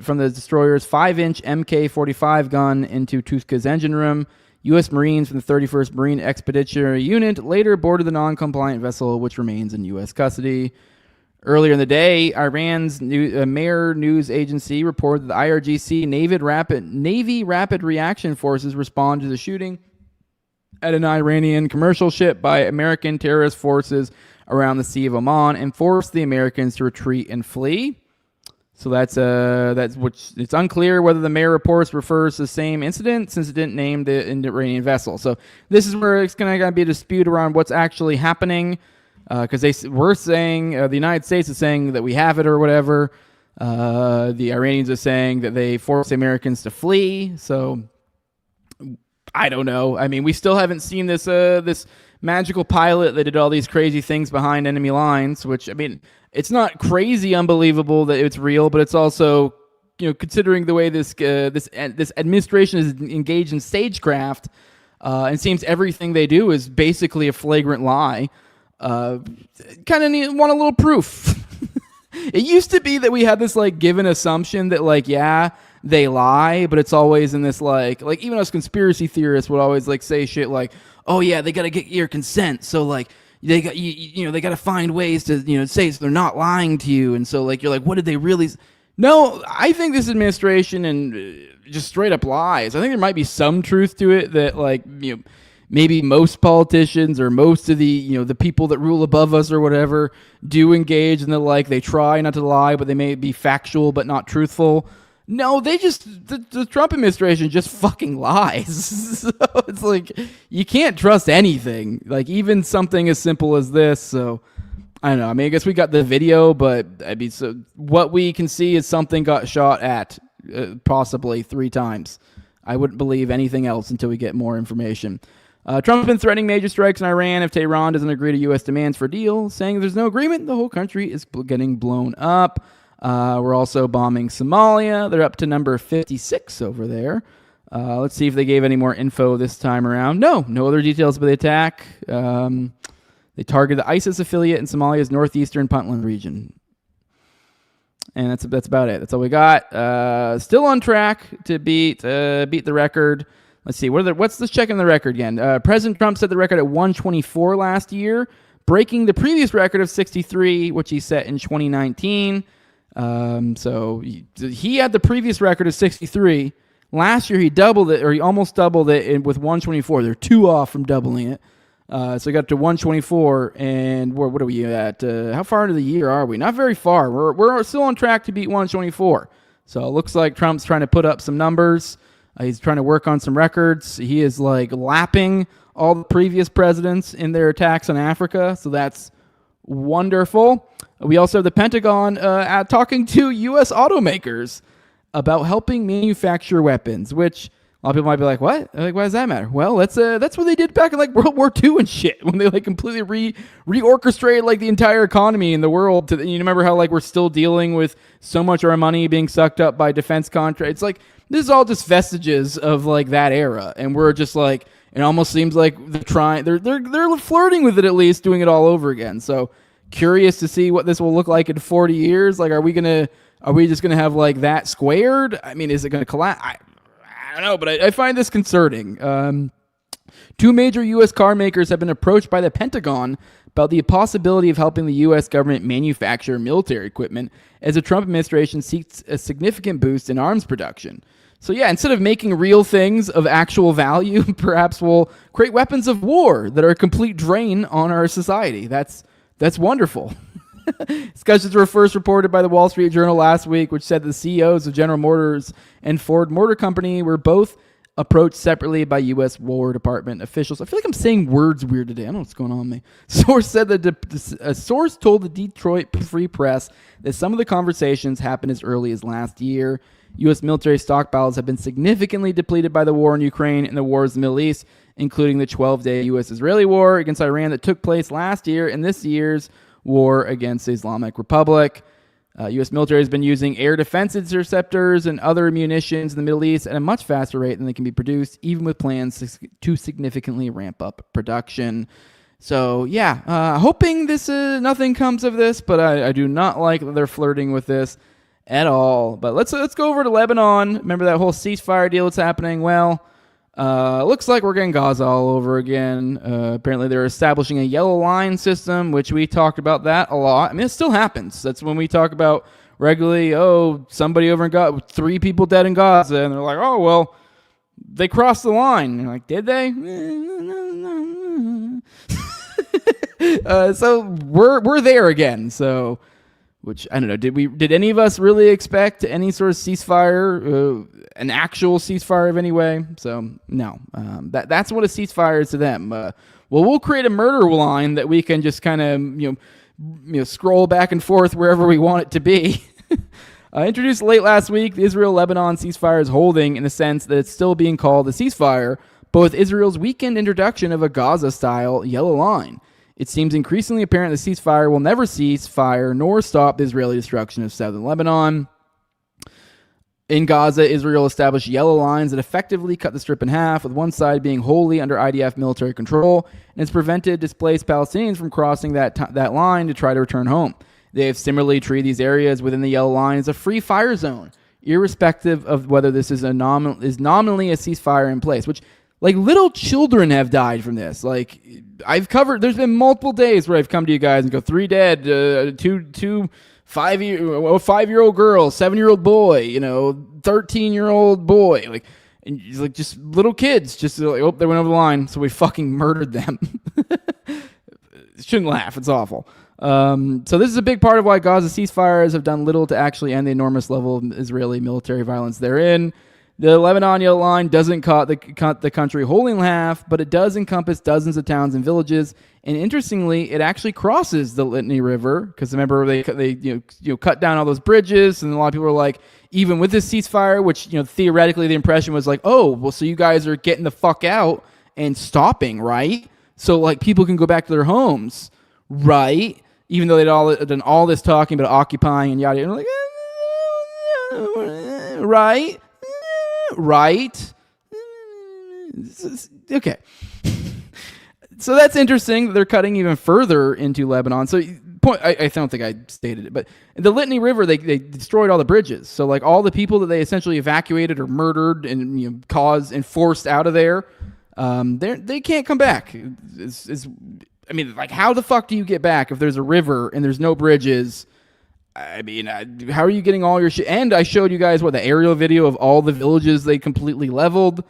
from the destroyer's 5-inch Mk-45 gun into Tuska's engine room. U.S. Marines from the 31st Marine Expeditionary Unit later boarded the non-compliant vessel, which remains in U.S. custody. Earlier in the day, Iran's Mehr news agency reported that the IRGC Navy Rapid Reaction Forces responded to the shooting at an Iranian commercial ship by American terrorist forces around the Sea of Oman and forced the Americans to retreat and flee. So that's which it's unclear whether the Mehr reports refers to the same incident since it didn't name the Iranian vessel. So this is where it's going to be a dispute around what's actually happening, because we're saying the United States is saying that we have it or whatever. The Iranians are saying that they forced the Americans to flee. So I don't know. I mean, we still haven't seen this magical pilot that did all these crazy things behind enemy lines, which, I mean, it's not crazy unbelievable that it's real, but it's also, considering the way this administration is engaged in stagecraft, and seems everything they do is basically a flagrant lie, kind of want a little proof. It used to be that we had this, given assumption that, yeah, they lie, but it's always in this, even us conspiracy theorists would always, say shit like, oh, yeah, they got to get your consent, so, they got they got to find ways to say so they're not lying to you, and so you're like, what did they really? No, I think this administration and just straight up lies. I think there might be some truth to it that maybe most politicians or most of the the people that rule above us or whatever do engage in they try not to lie, but they may be factual but not truthful. No, they just, the Trump administration just fucking lies. So it's you can't trust anything, even something as simple as this. So I don't know. I mean, I guess we got the video, but I mean, so what we can see is something got shot at possibly 3 times. I wouldn't believe anything else until we get more information. Trump's been threatening major strikes in Iran if Tehran doesn't agree to U.S. demands for a deal, saying if there's no agreement, the whole country is getting blown up. We're also bombing Somalia. They're up to number 56 over there. Let's see if they gave any more info this time around. No other details about the attack. They targeted the ISIS affiliate in Somalia's northeastern Puntland region. And that's about it. That's all we got. Still on track to beat the record. Let's see. Let's check in the record again. President Trump set the record at 124 last year, breaking the previous record of 63, which he set in 2019. So he had the previous record of 63. Last year he doubled it, or he almost doubled it with 124. They're 2 off from doubling it. So he got to 124, and what are we at? How far into the year are we? Not very far. We're still on track to beat 124. So it looks like Trump's trying to put up some numbers. He's trying to work on some records. He is lapping all the previous presidents in their attacks on Africa. So that's wonderful. We also have the Pentagon talking to U.S. automakers about helping manufacture weapons, which a lot of people might be like, what? Why does that matter? Well, that's what they did back in World War II and shit, when they completely reorchestrated the entire economy in the world. You remember how we're still dealing with so much of our money being sucked up by defense contracts? It's this is all just vestiges of that era, and we're just it almost seems like they're flirting with it, at least doing it all over again. So curious to see what this will look like in 40 years. Are we just gonna have that squared? I mean, is it gonna collapse? I don't know, but I find this concerning. 2 major U.S. car makers have been approached by the Pentagon about the possibility of helping the U.S. government manufacture military equipment as the Trump administration seeks a significant boost in arms production. So yeah, instead of making real things of actual value, perhaps we'll create weapons of war that are a complete drain on our society. That's wonderful. Discussions were first reported by the Wall Street Journal last week, which said the CEOs of General Motors and Ford Motor Company were both approached separately by U.S. War Department officials. I feel like I'm saying words weird today. I don't know what's going on with me. Source said that a source told the Detroit Free Press that some of the conversations happened as early as last year. U.S. military stockpiles have been significantly depleted by the war in Ukraine and the wars in the Middle East, including the 12-day U.S.-Israeli war against Iran that took place last year and this year's war against the Islamic Republic. U.S. military has been using air defense interceptors and other munitions in the Middle East at a much faster rate than they can be produced, even with plans to significantly ramp up production. So yeah, hoping this nothing comes of this, but I do not like that they're flirting with this at all. But let's go over to Lebanon. Remember that whole ceasefire deal that's happening? Well, looks like we're getting Gaza all over again. Apparently they're establishing a yellow line system, which we talked about that a lot. I mean, it still happens. That's when we talk about regularly, somebody over in Gaza, 3 people dead in Gaza, and they're like, oh, well, they crossed the line. And you're like, did they? So we're there again. So, which I don't know. Did any of us really expect any sort of ceasefire, an actual ceasefire of any way? So no. That's what a ceasefire is to them. We'll create a murder line that we can just kind of scroll back and forth wherever we want it to be. Introduced late last week, the Israel-Lebanon ceasefire is holding in the sense that it's still being called a ceasefire, but with Israel's weakened introduction of a Gaza-style yellow line. It seems increasingly apparent the ceasefire will never cease fire nor stop the Israeli destruction of southern Lebanon. In Gaza, Israel established yellow lines that effectively cut the strip in half, with one side being wholly under IDF military control, and has prevented displaced Palestinians from crossing that line to try to return home. They have similarly treated these areas within the yellow line as a free fire zone, irrespective of whether this is nominally a ceasefire in place, which, like, little children have died from this. Like, there's been multiple days where I've come to you guys and go, 3 dead, 2 5-year-old girl, 7-year-old boy, 13-year-old boy, like, and he's like, just little kids, just like, oh, they went over the line, so we fucking murdered them. Shouldn't laugh, it's awful. So this is a big part of why Gaza ceasefires have done little to actually end the enormous level of Israeli military violence therein. The Lebanon yellow line doesn't cut the country wholly in half, but it does encompass dozens of towns and villages. And interestingly, it actually crosses the Litany River, because remember they cut down all those bridges, and a lot of people are like, even with this ceasefire, which theoretically the impression was like, oh, well, so you guys are getting the fuck out and stopping, right? So like people can go back to their homes, right? Even though they'd all done all this talking about occupying and yada, and like, right. Okay. So that's interesting that they're cutting even further into Lebanon. So I don't think I stated it, but the Litany River, they destroyed all the bridges. So like all the people that they essentially evacuated or murdered and caused and forced out of there, they can't come back. I mean, like, how the fuck do you get back if there's a river and there's no bridges? I mean, how are you getting all your shit? And I showed you guys, the aerial video of all the villages they completely leveled.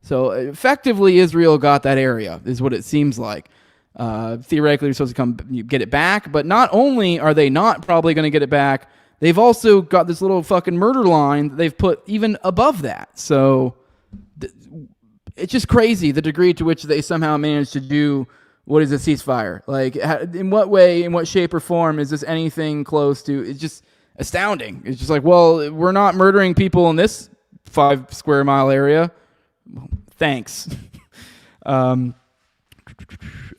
So effectively, Israel got that area, is what it seems like. Theoretically, they're supposed to come get it back. But not only are they not probably going to get it back, they've also got this little fucking murder line that they've put even above that. So it's just crazy the degree to which they somehow managed to do what is a ceasefire. Like, in what way, in what shape or form is this anything close to? It's just astounding. It's just like, well, we're not murdering people in this 5 square mile area. Well, thanks. Israel,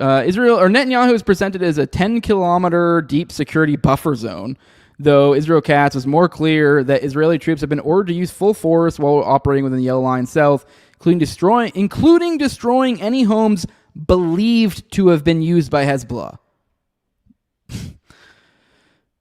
or Netanyahu, is presented as a 10-kilometer deep security buffer zone, though Israel Katz was more clear that Israeli troops have been ordered to use full force while operating within the Yellow Line South, including destroying any homes believed to have been used by Hezbollah.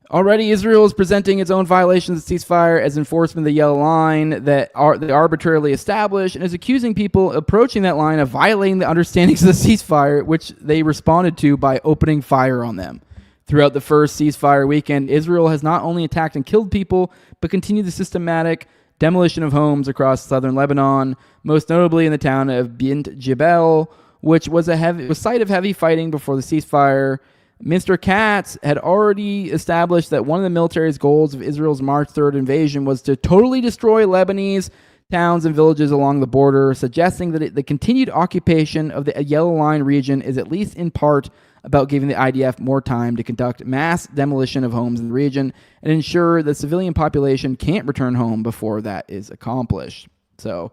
Already, Israel is presenting its own violations of ceasefire as enforcement of the Yellow Line that they arbitrarily established, and is accusing people approaching that line of violating the understandings of the ceasefire, which they responded to by opening fire on them. Throughout the first ceasefire weekend, Israel has not only attacked and killed people, but continued the systematic demolition of homes across southern Lebanon, most notably in the town of Bint Jebel, which was a site of heavy fighting before the ceasefire. Mr. Katz had already established that one of the military's goals of Israel's March 3rd invasion was to totally destroy Lebanese towns and villages along the border, suggesting that the continued occupation of the Yellow Line region is at least in part about giving the IDF more time to conduct mass demolition of homes in the region and ensure the civilian population can't return home before that is accomplished. So,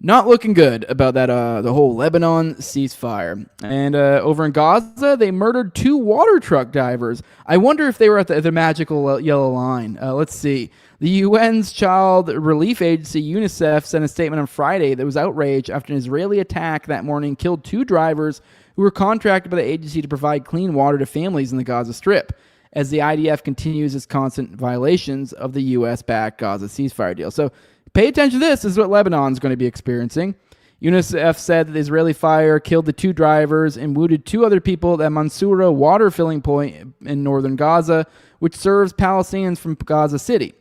not looking good about that, the whole Lebanon ceasefire. And over in Gaza, they murdered 2 water truck divers. I wonder if they were at the magical Yellow Line. Let's see. The UN's Child Relief Agency, UNICEF, sent a statement on Friday that was outraged after an Israeli attack that morning killed 2 drivers who were contracted by the agency to provide clean water to families in the Gaza Strip, as the IDF continues its constant violations of the U.S.-backed Gaza ceasefire deal. So pay attention to this. This is what Lebanon's going to be experiencing. UNICEF said that the Israeli fire killed the 2 drivers and wounded 2 other people at Mansoura water filling point in northern Gaza, which serves Palestinians from Gaza City.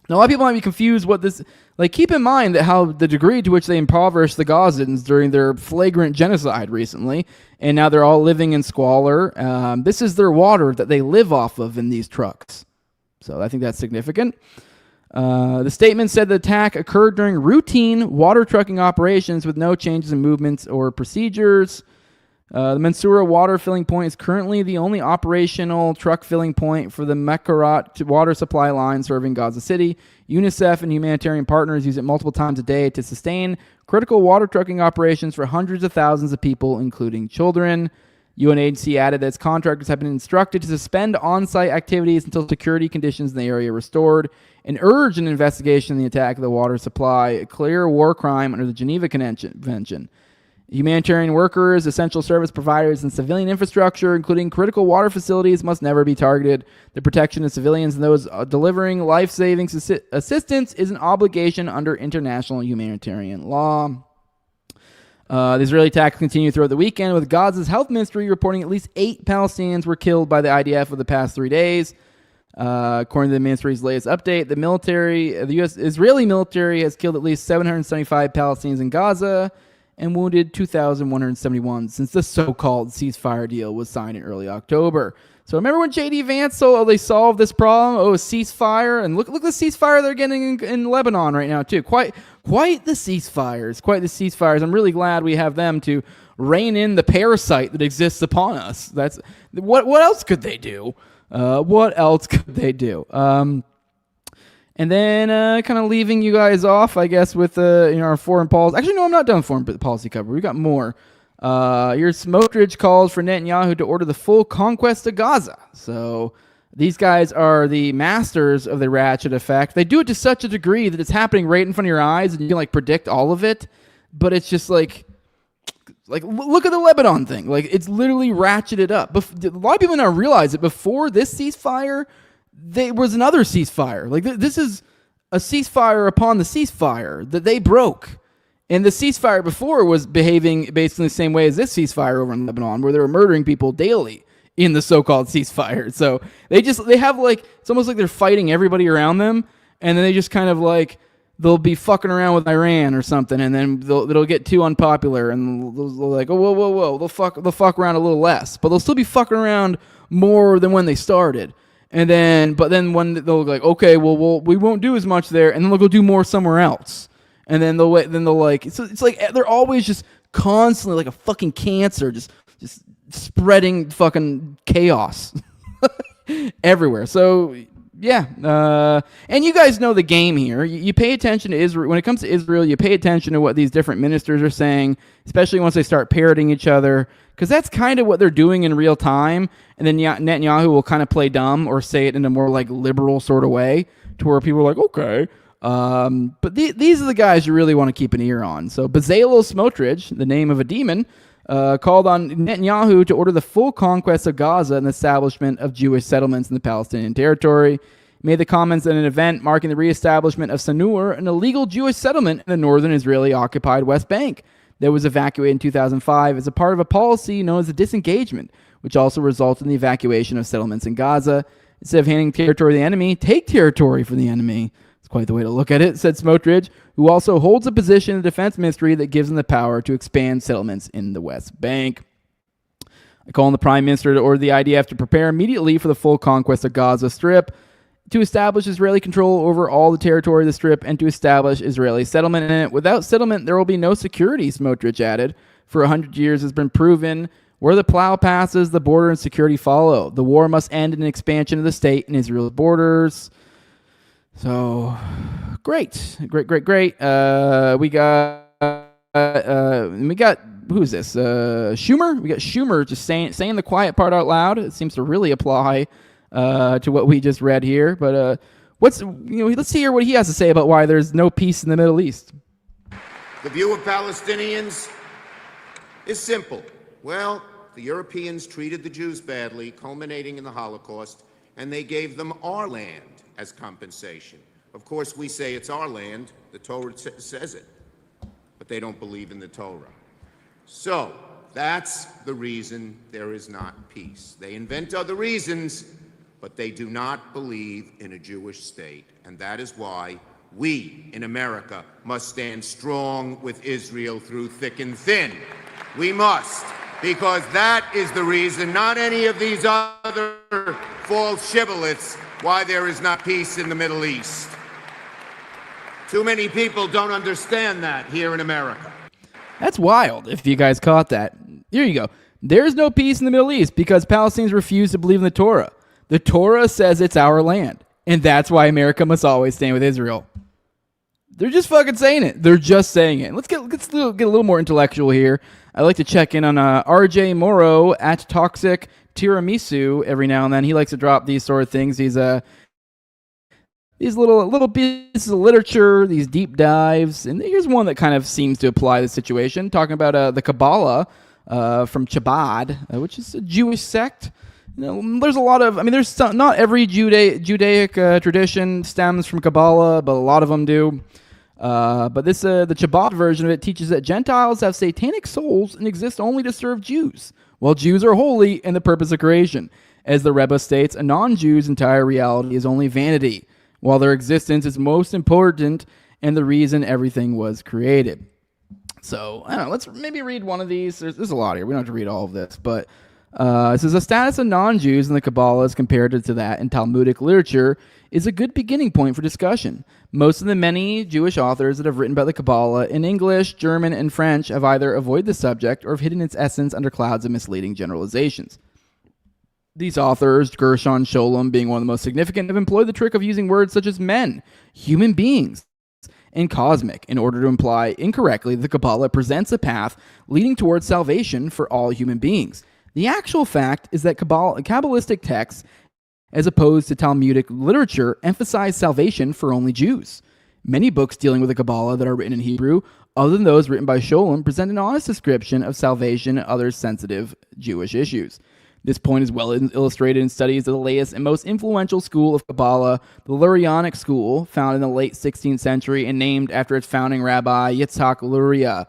Now, a lot of people might be confused what this... Like, keep in mind that how the degree to which they impoverished the Gazans during their flagrant genocide recently, and now they're all living in squalor. This is their water that they live off of in these trucks. So I think that's significant. The statement said the attack occurred during routine water trucking operations with no changes in movements or procedures. The Mansoura water filling point is currently the only operational truck filling point for the Mekarat water supply line serving Gaza City. UNICEF and humanitarian partners use it multiple times a day to sustain critical water trucking operations for hundreds of thousands of people, including children. UNAIDS added that its contractors have been instructed to suspend on-site activities until security conditions in the area are restored and urged an investigation of the attack of the water supply, a clear war crime under the Geneva Convention. Humanitarian workers, essential service providers, and civilian infrastructure, including critical water facilities, must never be targeted. The protection of civilians and those delivering life-saving assistance is an obligation under international humanitarian law. The Israeli attacks continue throughout the weekend, with Gaza's health ministry reporting at least 8 Palestinians were killed by the IDF over the past 3 days. According to the ministry's latest update, the U.S. Israeli military has killed at least 775 Palestinians in Gaza and wounded 2,171 since the so-called ceasefire deal was signed in early October. So remember when J.D. Vance they solved this problem? Oh, a ceasefire, and look at the ceasefire they're getting in Lebanon right now too. Quite the ceasefires. I'm really glad we have them to rein in the parasite that exists upon us. That's what else could they do? And then kind of leaving you guys off, I guess, with our foreign policy. Actually, no, I'm not done foreign policy cover. We got more. Your Smotrich calls for Netanyahu to order the full conquest of Gaza. So these guys are the masters of the ratchet effect. They do it to such a degree that it's happening right in front of your eyes, and you can predict all of it. But it's just like look at the Lebanon thing. Like, it's literally ratcheted up. A lot of people don't realize it. Before this ceasefire, there was another ceasefire. Like, this is a ceasefire upon the ceasefire that they broke. And the ceasefire before was behaving basically the same way as this ceasefire over in Lebanon, where they were murdering people daily in the so-called ceasefire. So they have it's almost like they're fighting everybody around them, and then they just kind of they'll be fucking around with Iran or something, and then it'll get too unpopular, and they'll whoa. They'll fuck around a little less, but they'll still be fucking around more than when they started. But then when they'll okay, we won't do as much there, and then they'll go do more somewhere else, and then they'll it's like they're always just constantly like a fucking cancer, just spreading fucking chaos everywhere. So yeah, and you guys know the game here. You pay attention to Israel. When it comes to Israel, you pay attention to what these different ministers are saying, especially once they start parroting each other, because that's kind of what they're doing in real time. And then Netanyahu will kind of play dumb or say it in a more liberal sort of way, to where people are like, okay. But these are the guys you really want to keep an ear on. So Bezalel Smotrich, the name of a demon, called on Netanyahu to order the full conquest of Gaza and the establishment of Jewish settlements in the Palestinian territory. He made the comments at an event marking the reestablishment of Sanur, an illegal Jewish settlement in the northern Israeli-occupied West Bank that was evacuated in 2005 as a part of a policy known as the disengagement, which also resulted in the evacuation of settlements in Gaza. Instead of handing territory to the enemy, take territory from the enemy. It's quite the way to look at it, said Smotrich, who also holds a position in the defense ministry that gives him the power to expand settlements in the West Bank. I call on the Prime Minister to order the IDF to prepare immediately for the full conquest of Gaza Strip, to establish Israeli control over all the territory of the Strip, and to establish Israeli settlement in it. Without settlement, there will be no security, Smotrich added. For 100 years, it's been proven where the plow passes, the border and security follow. The war must end in an expansion of the state and Israel's borders. So, great. We got who's this? Schumer. We got Schumer just saying the quiet part out loud. It seems to really apply to what we just read here. But let's hear what he has to say about why there's no peace in the Middle East.
The view of Palestinians is simple. Well, the Europeans treated the Jews badly, culminating in the Holocaust, and they gave them our land as compensation. Of course, we say it's our land. The Torah says it. But they don't believe in the Torah. So, that's the reason there is not peace. They invent other reasons, but they do not believe in a Jewish state. And that is why we in America must stand strong with Israel through thick and thin. We must, because that is the reason, not any of these other false shibboleths, why there is not peace in the Middle East. Too many people don't understand that here in America.
That's wild, if you guys caught that. Here you go. There's no peace in the Middle East because Palestinians refuse to believe in the Torah. The Torah says it's our land, and that's why America must always stand with Israel. They're just fucking saying it. They're just saying it. Let's get a little more intellectual here. I like to check in on RJ Morrow at Toxic Tiramisu every now and then. He likes to drop these sort of things. These little pieces of literature, these deep dives. And here's one that kind of seems to apply the situation, talking about the Kabbalah from Chabad, which is a Jewish sect. You know, there's a lot of, not every Judaic tradition stems from Kabbalah, but a lot of them do. But this, the Chabad version of it teaches that Gentiles have satanic souls and exist only to serve Jews, while Jews are holy in the purpose of creation. As the Rebbe states, a non-Jew's entire reality is only vanity, while their existence is most important and the reason everything was created. So, I don't know, let's maybe read one of these. There's a lot here. We don't have to read all of this, but it says, the status of non-Jews in the Kabbalah as compared to that in Talmudic literature is a good beginning point for discussion. Most of the many Jewish authors that have written about the Kabbalah in English, German, and French have either avoided the subject or have hidden its essence under clouds of misleading generalizations. These authors, Gershon Scholem being one of the most significant, have employed the trick of using words such as men, human beings, and cosmic in order to imply incorrectly that the Kabbalah presents a path leading towards salvation for all human beings. The actual fact is that Kabbalistic texts, as opposed to Talmudic literature, emphasize salvation for only Jews. Many books dealing with the Kabbalah that are written in Hebrew, other than those written by Scholem, present an honest description of salvation and other sensitive Jewish issues. This point is well illustrated in studies of the latest and most influential school of Kabbalah, the Lurianic school, founded in the late 16th century and named after its founding rabbi, Yitzhak Luria.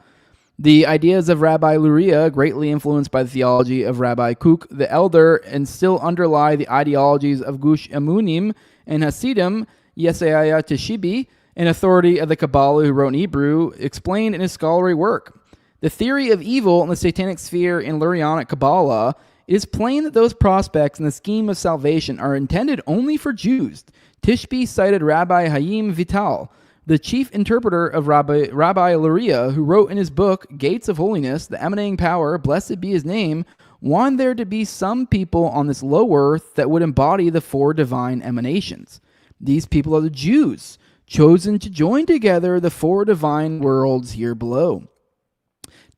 The ideas of Rabbi Luria, greatly influenced by the theology of Rabbi Kook the Elder, and still underlie the ideologies of Gush Emunim and Hasidim, Yesaya Teshibi, an authority of the Kabbalah who wrote in Hebrew, explained in his scholarly work. The theory of evil in the satanic sphere in Lurianic Kabbalah, it is plain that those prospects in the scheme of salvation are intended only for Jews. Tishbi cited Rabbi Hayim Vital, the chief interpreter of Rabbi Luria, who wrote in his book, Gates of Holiness, the emanating power, blessed be his name, wanted there to be some people on this low earth that would embody the four divine emanations. These people are the Jews, chosen to join together the four divine worlds here below.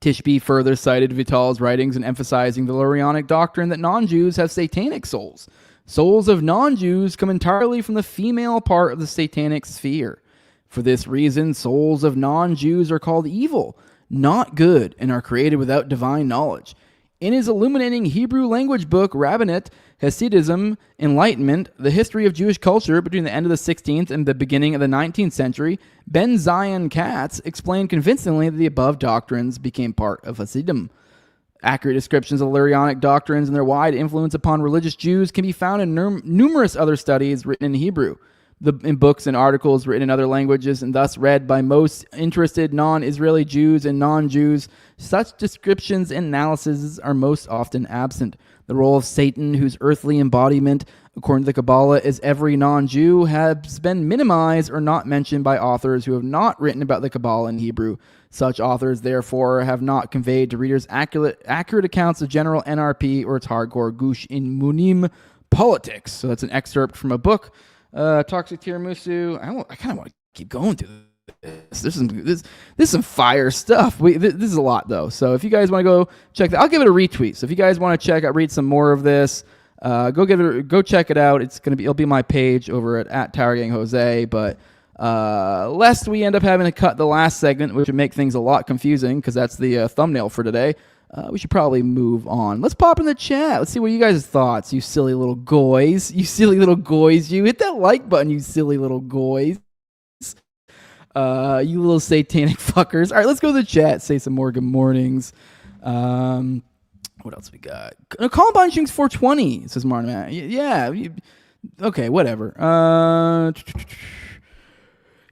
Tishby further cited Vital's writings in emphasizing the Lurianic doctrine that non-Jews have satanic souls. Souls of non-Jews come entirely from the female part of the satanic sphere. For this reason, souls of non-Jews are called evil, not good, and are created without divine knowledge. In his illuminating Hebrew language book, Rabbinate, Hasidism, Enlightenment, the history of Jewish culture between the end of the 16th and the beginning of the 19th century, Ben Zion Katz explained convincingly that the above doctrines became part of Hasidim. Accurate descriptions of Lurianic doctrines and their wide influence upon religious Jews can be found in numerous other studies written in Hebrew, in books and articles written in other languages and thus read by most interested non-Israeli Jews and non-Jews. Such descriptions and analyses are most often absent. The role of Satan, whose earthly embodiment, according to the Kabbalah, is every non-Jew, has been minimized or not mentioned by authors who have not written about the Kabbalah in Hebrew. Such authors, therefore, have not conveyed to readers accurate accounts of general NRP or its hardcore Gush in Munim politics. So that's an excerpt from a book, Toxic Tiramisu. I kind of want to keep going through this. This is some fire stuff. This is a lot though. So if you guys want to go check that, I'll give it a retweet. So if you guys want to read some more of this, go check it out. It'll be my page over at Tower Gang Jose. But lest we end up having to cut the last segment, which would make things a lot confusing because that's the thumbnail for today. we should probably move on. Let's pop in the chat. Let's see what you guys' thoughts, you silly little goys. You silly little goys. You hit that like button, you silly little goys. You little satanic fuckers. All right, let's go to the chat. Say some more good mornings. What else we got? Columbine Shings 420, says Martin. Yeah. Okay, whatever.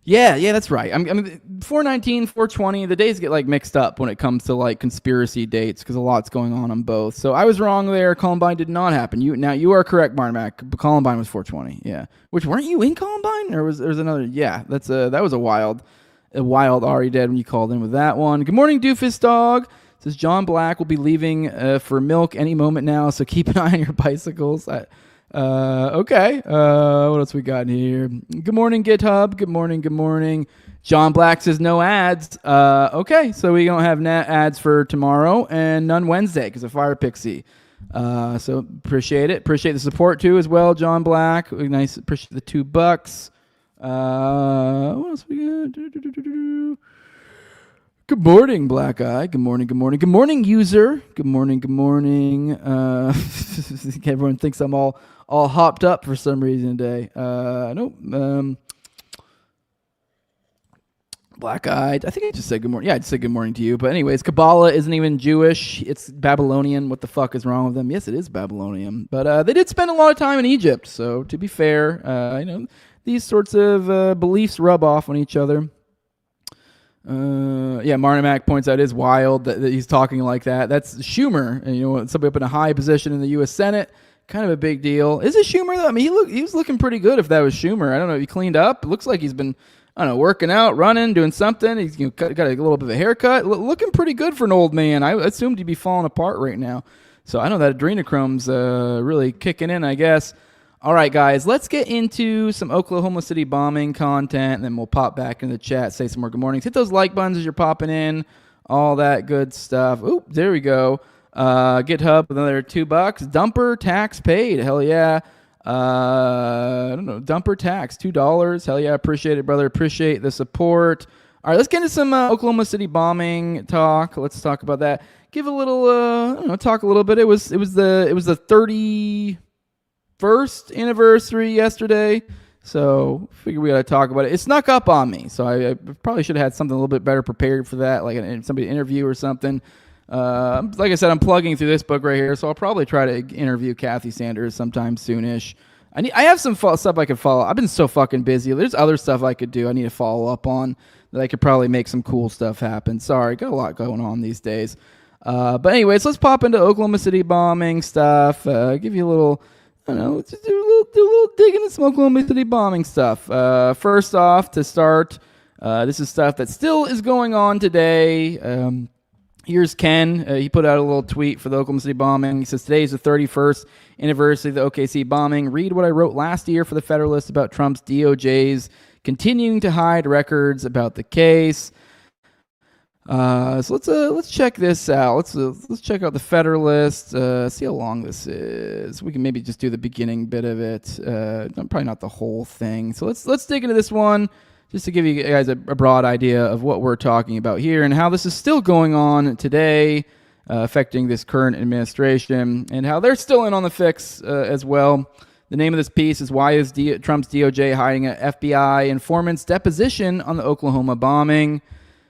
Yeah, that's right. I mean, 419, 420, the days get like mixed up when it comes to like conspiracy dates because a lot's going on both. So I was wrong there. Columbine did not happen. You are correct, Martin Mac. Columbine was 420. Yeah. Which, weren't you in Columbine, or was there's another? Yeah, that was a wild already dead when you called in with that one. Good morning, Doofus Dog. Says John Black will be leaving for milk any moment now, so keep an eye on your bicycles. Okay. What else we got here? Good morning, GitHub. Good morning. John Black says no ads. Okay, so we don't have ads for tomorrow and none Wednesday because of Fire Pixie. So appreciate it. Appreciate the support too as well, John Black. Nice. Appreciate the $2. What else we got? Good morning, Black Eye. Good morning. Good morning, user. Good morning. Everyone thinks I'm all hopped up for some reason today. Nope. Black Eyed. I think I just said good morning. Yeah, I just said good morning to you. But anyways, Kabbalah isn't even Jewish. It's Babylonian. What the fuck is wrong with them? Yes, it is Babylonian. But they did spend a lot of time in Egypt. So to be fair, these sorts of beliefs rub off on each other. Martin Mack points out it is wild that he's talking like that. That's Schumer, and somebody up in a high position in the U.S. Senate, kind of a big deal. Is it Schumer though? I mean, he was looking pretty good if that was Schumer. I don't know. He cleaned up. It looks like he's been, working out, running, doing something. He's got a little bit of a haircut, looking pretty good for an old man. I assumed he'd be falling apart right now. So I know that adrenochrome's really kicking in, I guess. All right, guys, let's get into some Oklahoma City bombing content, and then we'll pop back into the chat, say some more good mornings. Hit those like buttons as you're popping in, all that good stuff. Oop, there we go. GitHub, another $2. Dumper tax paid. Hell yeah. I don't know. Dumper tax, $2. Hell yeah. Appreciate it, brother. Appreciate the support. All right, let's get into some Oklahoma City bombing talk. Let's talk about that. Give a little, talk a little bit. It was the 31st anniversary yesterday, so figure we got to talk about it. It snuck up on me, so I probably should have had something a little bit better prepared for that, like somebody interview or something. Like I said, I'm plugging through this book right here, so I'll probably try to interview Kathy Sanders sometime soonish. I have some stuff I could follow. I've been so fucking busy. There's other stuff I could do. I need to follow up on that. I could probably make some cool stuff happen. Sorry, got a lot going on these days. But anyways, let's pop into Oklahoma City bombing stuff. Give you a little. Let's just do a little dig into some Oklahoma City bombing stuff. First off, to start, this is stuff that still is going on today. Here's Ken. He put out a little tweet for the Oklahoma City bombing. He says, today is the 31st anniversary of the OKC bombing. Read what I wrote last year for the Federalist about Trump's DOJ's continuing to hide records about the case. So let's check this out. Let's check out the Federalist. See how long this is. We can maybe just do the beginning bit of it. Probably not the whole thing. So let's dig into this one just to give you guys a broad idea of what we're talking about here and how this is still going on today, affecting this current administration, and how they're still in on the fix as well. The name of this piece is Why is Trump's DOJ hiding an FBI informant's deposition on the Oklahoma bombing?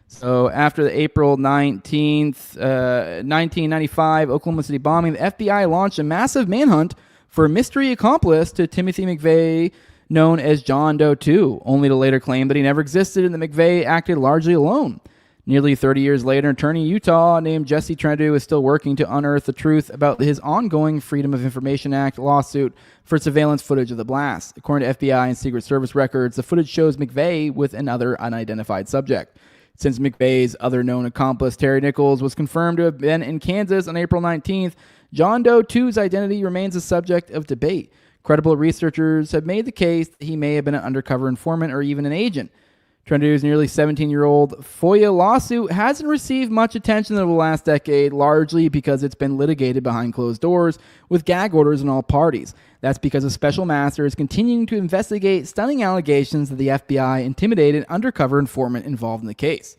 So after the April 19th, 1995 Oklahoma City bombing, the FBI launched a massive manhunt for a mystery accomplice to Timothy McVeigh, known as John Doe 2, only to later claim that he never existed and that McVeigh acted largely alone. Nearly 30 years later, an attorney in Utah named Jesse Trendu is still working to unearth the truth about his ongoing Freedom of Information Act lawsuit for surveillance footage of the blast. According to FBI and Secret Service records, the footage shows McVeigh with another unidentified subject. Since McVeigh's other known accomplice, Terry Nichols, was confirmed to have been in Kansas on April 19th, John Doe 2's identity remains a subject of debate. Credible researchers have made the case that he may have been an undercover informant or even an agent. Trendu's nearly 17-year-old FOIA lawsuit hasn't received much attention over the last decade, largely because it's been litigated behind closed doors with gag orders in all parties. That's because a special master is continuing to investigate stunning allegations that the FBI intimidated an undercover informant involved in the case.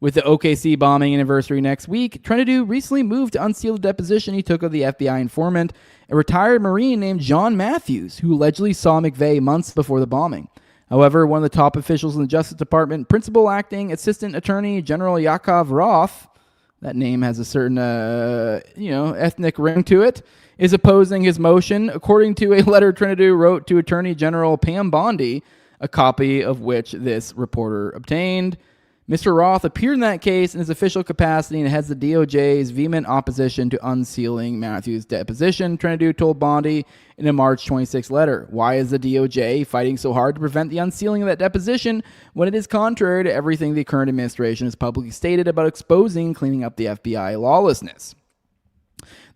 With the OKC bombing anniversary next week, Trinidad recently moved to unseal the deposition he took of the FBI informant, a retired Marine named John Matthews, who allegedly saw McVeigh months before the bombing. However, one of the top officials in the Justice Department, Principal Acting Assistant Attorney General Yakov Roth, that name has a certain, ethnic ring to it, is opposing his motion, according to a letter Trinidad wrote to Attorney General Pam Bondi, a copy of which this reporter obtained. Mr. Roth appeared in that case in his official capacity and heads the DOJ's vehement opposition to unsealing Matthews' deposition, Trinidad told Bondi in a March 26 letter. Why is the DOJ fighting so hard to prevent the unsealing of that deposition when it is contrary to everything the current administration has publicly stated about exposing and cleaning up the FBI lawlessness?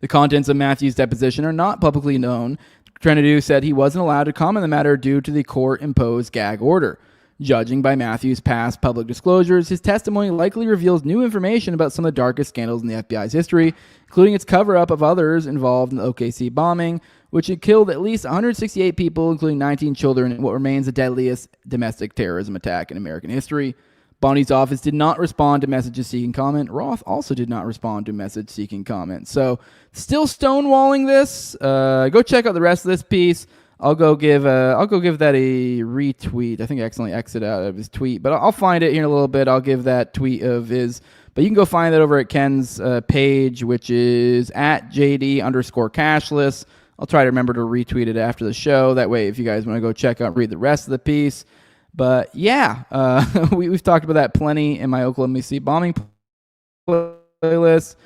The contents of Matthews' deposition are not publicly known. Trinidad said he wasn't allowed to comment on the matter due to the court-imposed gag order. Judging by Matthews' past public disclosures, his testimony likely reveals new information about some of the darkest scandals in the FBI's history, including its cover-up of others involved in the OKC bombing, which had killed at least 168 people, including 19 children, in what remains the deadliest domestic terrorism attack in American history. Bondi's office did not respond to messages seeking comment. Roth also did not respond to message seeking comment. So, still stonewalling this. Go check out the rest of this piece. I'll go give that a retweet. I think I accidentally exited out of his tweet, but I'll find it here in a little bit. I'll give that tweet of his. But you can go find that over at Ken's page, which is at JD_cashless. I'll try to remember to retweet it after the show. That way, if you guys want to go check out, read the rest of the piece. But yeah, we've talked about that plenty in my Oklahoma City bombing playlist.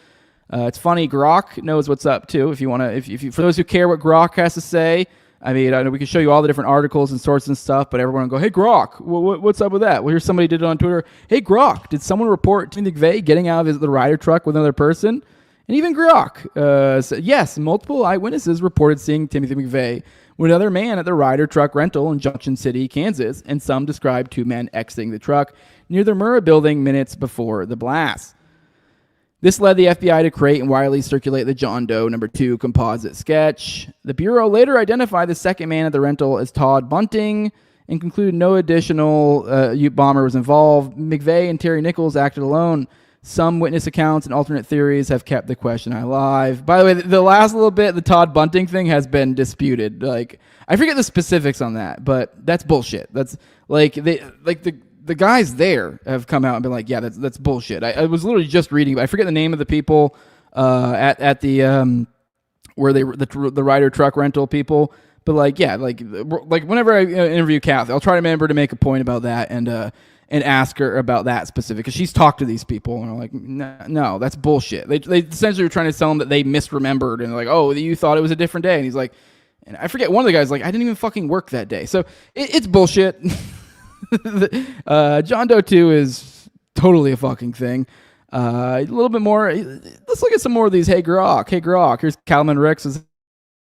It's funny, Grok knows what's up too. If you want to, if you, for those who care what Grok has to say, I mean, I know we can show you all the different articles and sources and stuff, but everyone will go, hey, Grok, what's up with that? Well, here's somebody did it on Twitter. Hey, Grok, did someone report Timothy McVeigh getting out of the Ryder truck with another person? And even Grok said, yes, multiple eyewitnesses reported seeing Timothy McVeigh with another man at the Ryder truck rental in Junction City, Kansas, and some described two men exiting the truck near the Murrah building minutes before the blast. This led the FBI to create and widely circulate the John Doe No. 2 composite sketch. The Bureau later identified the second man at the rental as Todd Bunting and concluded no additional bomber was involved. McVeigh and Terry Nichols acted alone. Some witness accounts and alternate theories have kept the question alive. By the way, the last little bit, the Todd Bunting thing has been disputed. Like, I forget the specifics on that, but that's bullshit. That's the guys there have come out and been like, yeah, that's bullshit. I was literally just reading, I forget the name of the people at the where they were the Ryder truck rental people, but like whenever I interview Kathy, I'll try to remember to make a point about that and ask her about that specific, because she's talked to these people and are like, no, that's bullshit. They essentially were trying to tell him that they misremembered and like, oh, you thought it was a different day, and he's like, and I forget, one of the guys like, I didn't even fucking work that day, so it's bullshit. John Doe 2 is totally a fucking thing. A little bit more. Let's look at some more of these. Hey Grok. Here's Calvin Ricks.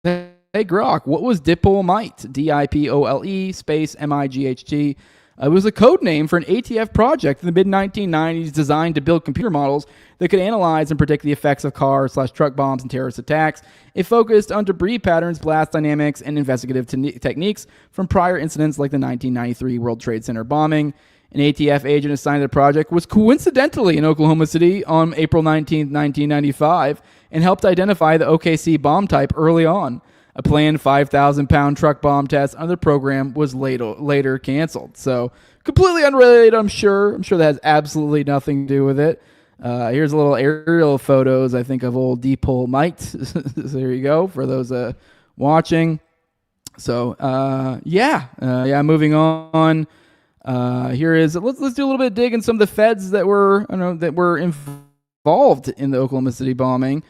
Hey Grok. What was Dipolmite? DIPOLE space MIGHT. It was a code name for an ATF project in the mid-1990s designed to build computer models that could analyze and predict the effects of car/truck bombs and terrorist attacks. It focused on debris patterns, blast dynamics, and investigative techniques from prior incidents like the 1993 World Trade Center bombing. An ATF agent assigned to the project was coincidentally in Oklahoma City on April 19, 1995, and helped identify the OKC bomb type early on. A planned 5,000-pound truck bomb test under the program was later canceled. So completely unrelated, I'm sure. I'm sure that has absolutely nothing to do with it. Here's a little aerial photos, I think, of old Dipolmite. So there you go for those watching. So moving on. Here is let's do a little bit of dig in some of the feds that were involved in the Oklahoma City bombing.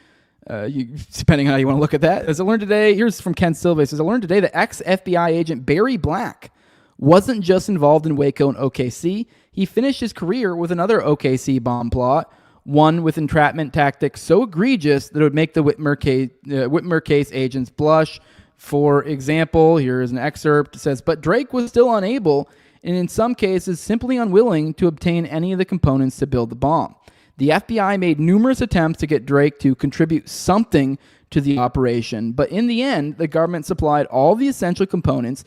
Depending on how you want to look at that. As I learned today, here's from Ken Silva. It says, I learned today that ex-FBI agent Barry Black wasn't just involved in Waco and OKC. He finished his career with another OKC bomb plot, one with entrapment tactics so egregious that it would make the Whitmer case agents blush. For example, here is an excerpt. It says, but Drake was still unable, and in some cases simply unwilling, to obtain any of the components to build the bomb. The FBI made numerous attempts to get Drake to contribute something to the operation, but in the end, the government supplied all the essential components,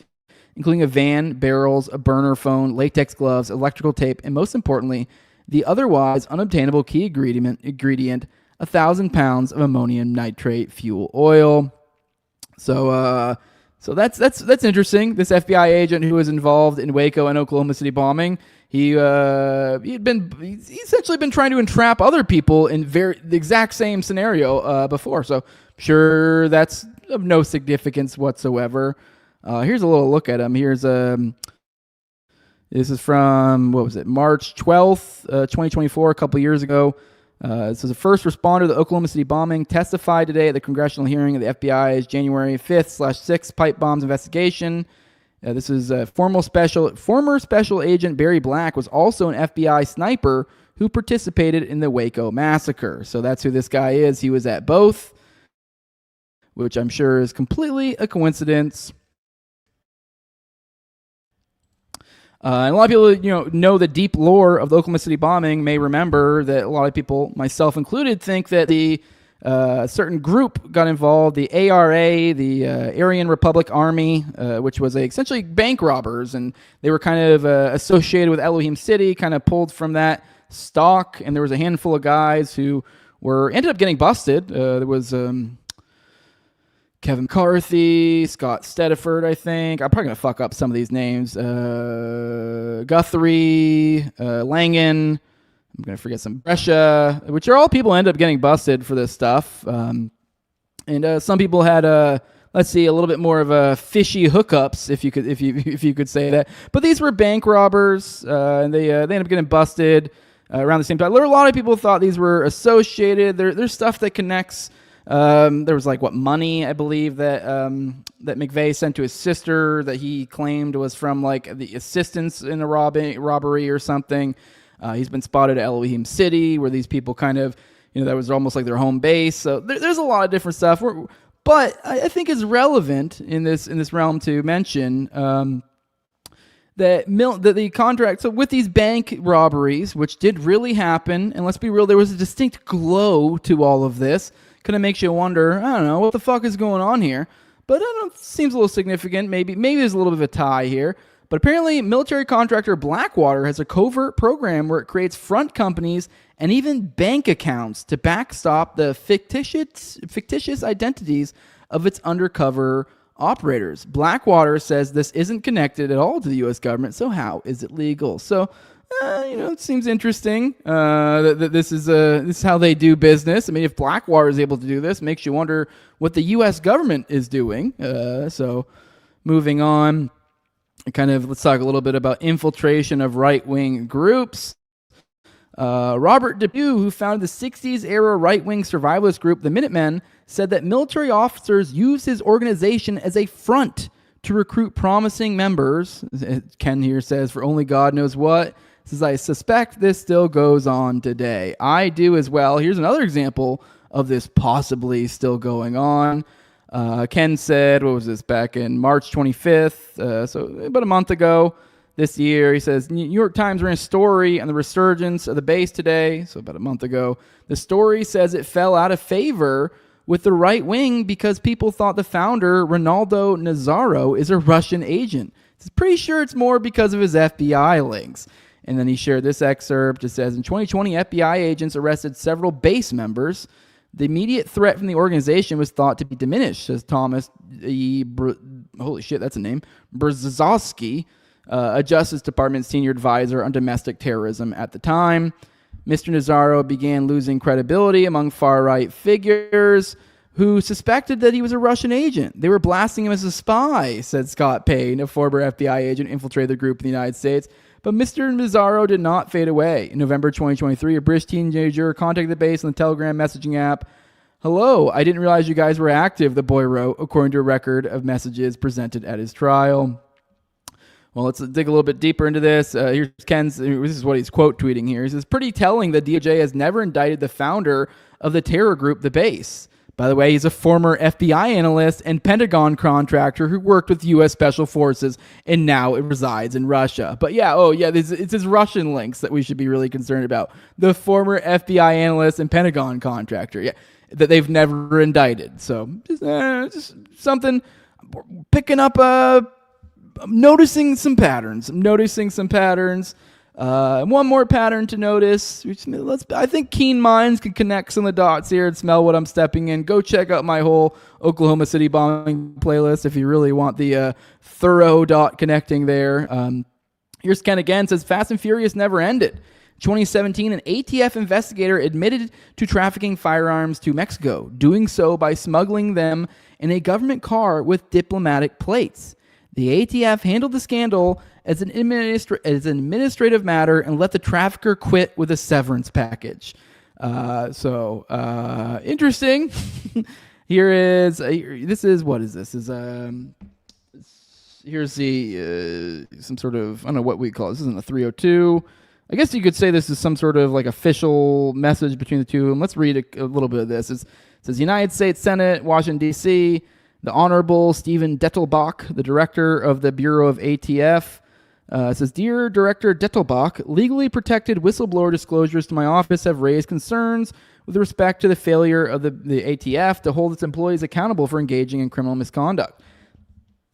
including a van, barrels, a burner phone, latex gloves, electrical tape, and most importantly, the otherwise unobtainable key ingredient 1,000 pounds of ammonium nitrate fuel oil. So that's interesting. This FBI agent who was involved in Waco and Oklahoma City bombing, he's essentially been trying to entrap other people in the exact same scenario before. So sure, that's of no significance whatsoever. Here's a little look at him. Here's this is from, what was it, March 12th, 2024, a couple years ago. This is a first responder to the Oklahoma City bombing, testified today at the congressional hearing of the FBI's January 5th/6th pipe bombs investigation. This is former special agent Barry Black was also an FBI sniper who participated in the Waco massacre. So that's who this guy is. He was at both, which I'm sure is completely a coincidence. And a lot of people, know the deep lore of the Oklahoma City bombing, may remember that a lot of people, myself included, think that the certain group got involved, the ARA, the Aryan Republic Army, which was essentially bank robbers, and they were kind of associated with Elohim City, kind of pulled from that stock, and there was a handful of guys who ended up getting busted. There was Kevin McCarthy, Scott Stediford, I think. I'm probably going to fuck up some of these names. Guthrie, Langan. I'm going to forget some. Brescia, which are all people who end up getting busted for this stuff. And some people had, let's see, a little bit more of a fishy hookups, if you could say that. But these were bank robbers, and they ended up getting busted around the same time. There were a lot of people who thought these were associated. There's stuff that connects. There was money, I believe, that McVeigh sent to his sister that he claimed was from the assistance in a robbery or something. He's been spotted at Elohim City, where these people kind of, that was almost like their home base. So there's a lot of different stuff. But I think it's relevant in this realm to mention that the contract. So with these bank robberies, which did really happen, and let's be real, there was a distinct glow to all of this. Kind of makes you wonder, I don't know, what the fuck is going on here? But seems a little significant. Maybe there's a little bit of a tie here. But apparently, military contractor Blackwater has a covert program where it creates front companies and even bank accounts to backstop the fictitious identities of its undercover operators. Blackwater says this isn't connected at all to the U.S. government, so how is it legal? So, it seems interesting that this is how they do business. I mean, if Blackwater is able to do this, it makes you wonder what the U.S. government is doing. So, moving on, let's talk a little bit about infiltration of right-wing groups. Robert Depew, who founded the 60s-era right-wing survivalist group, the Minutemen, said that military officers use his organization as a front to recruit promising members. Ken here says, for only God knows what. Says, I suspect this still goes on today. I do as well. Here's another example of this possibly still going on. Ken said, what was this, back in March 25th, so about a month ago this year, he says, New York Times ran a story on the resurgence of the base today, so about a month ago. The story says it fell out of favor with the right wing because people thought the founder, Ronaldo Nazzaro, is a Russian agent. He's pretty sure it's more because of his FBI links. And then he shared this excerpt. It says, in 2020, FBI agents arrested several base members. The immediate threat from the organization was thought to be diminished, says Thomas holy shit, that's a name, Brzezowski, a Justice Department senior advisor on domestic terrorism at the time. Mr. Nazzaro began losing credibility among far-right figures who suspected that he was a Russian agent. They were blasting him as a spy, said Scott Payne, a former FBI agent infiltrated the group in the United States. But Mr. Nazzaro did not fade away. In November 2023, a British teenager contacted the base on the Telegram messaging app. Hello, I didn't realize you guys were active, the boy wrote, according to a record of messages presented at his trial. Well, let's dig a little bit deeper into this. Here's Ken's, this is what he's quote tweeting here. He says, pretty telling the DOJ has never indicted the founder of the terror group, the base. By the way, he's a former FBI analyst and Pentagon contractor who worked with U.S. Special Forces and now it resides in Russia. But it's his Russian links that we should be really concerned about. The former FBI analyst and Pentagon contractor, that they've never indicted. So just something, picking up, noticing some patterns. One more pattern to notice. I think keen minds can connect some of the dots here and smell what I'm stepping in. Go check out my whole Oklahoma City bombing playlist if you really want the thorough dot connecting there. Here's Ken again. Says Fast and Furious never ended. 2017, an ATF investigator admitted to trafficking firearms to Mexico, doing so by smuggling them in a government car with diplomatic plates. The ATF handled the scandal as an administrative matter and let the trafficker quit with a severance package. Interesting. Here's the some sort of, I don't know what we call it. This isn't a 302. I guess you could say this is some sort of like official message between the two. And let's read a little bit of this. It says United States Senate, Washington, D.C., the Honorable Stephen Dettelbach, the director of the Bureau of ATF, says, Dear Director Dettelbach, legally protected whistleblower disclosures to my office have raised concerns with respect to the failure of the ATF to hold its employees accountable for engaging in criminal misconduct.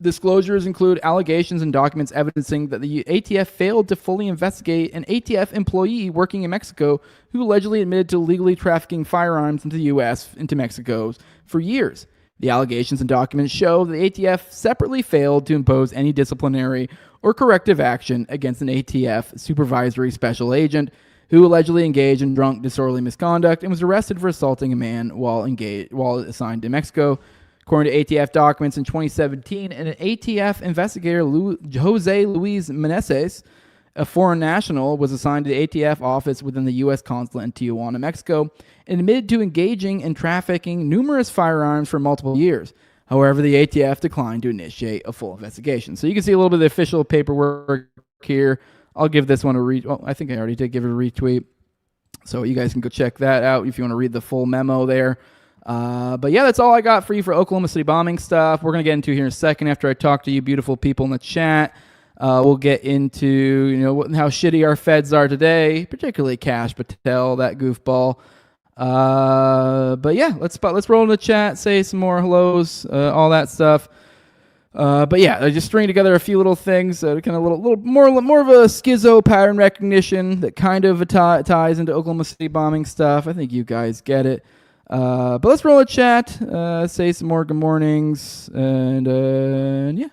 Disclosures include allegations and documents evidencing that the ATF failed to fully investigate an ATF employee working in Mexico who allegedly admitted to legally trafficking firearms into the U.S. into Mexico for years. The allegations and documents show that the ATF separately failed to impose any disciplinary or corrective action against an ATF supervisory special agent who allegedly engaged in drunk disorderly misconduct and was arrested for assaulting a man while assigned to Mexico. According to ATF documents in 2017, an ATF investigator, Jose Luis Meneses, a foreign national, was assigned to the ATF office within the U.S. consulate in Tijuana, Mexico, and admitted to engaging in trafficking numerous firearms for multiple years. However, the ATF declined to initiate a full investigation. So you can see a little bit of the official paperwork here. I'll give this one a read. Well, I think I already did give it a retweet. So you guys can go check that out if you want to read the full memo there. But yeah, that's all I got for you for Oklahoma City bombing stuff. We're going to get into here in a second after I talk to you beautiful people in the chat. We'll get into, how shitty our feds are today, particularly Kash Patel, that goofball. But yeah, let's roll in the chat, say some more hellos, all that stuff. But yeah, I just string together a few little things, kind of little more of a schizo pattern recognition that kind of ties into Oklahoma City bombing stuff. I think you guys get it. But let's roll a chat, say some more good mornings, and yeah.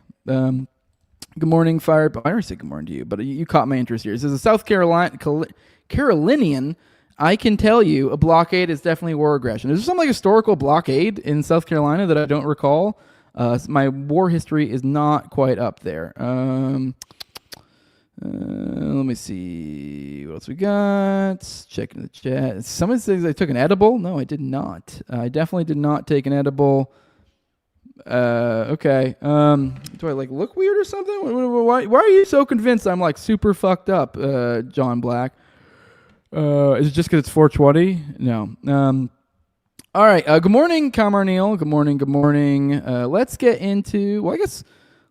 Good morning, Fire. I already said good morning to you, but you caught my interest here. This is a South Carolinian. I can tell you a blockade is definitely war aggression. Is there some historical blockade in South Carolina that I don't recall? My war history is not quite up there. Let me see what else we got. Checking the chat. Someone says I took an edible. No, I did not. I definitely did not take an edible. Okay. Do I look weird or something? Why are you so convinced I'm super fucked up, John Black? Is it just because it's 420? No. All right. Good morning, Kamar Neal. Good morning. Let's get into. Well, I guess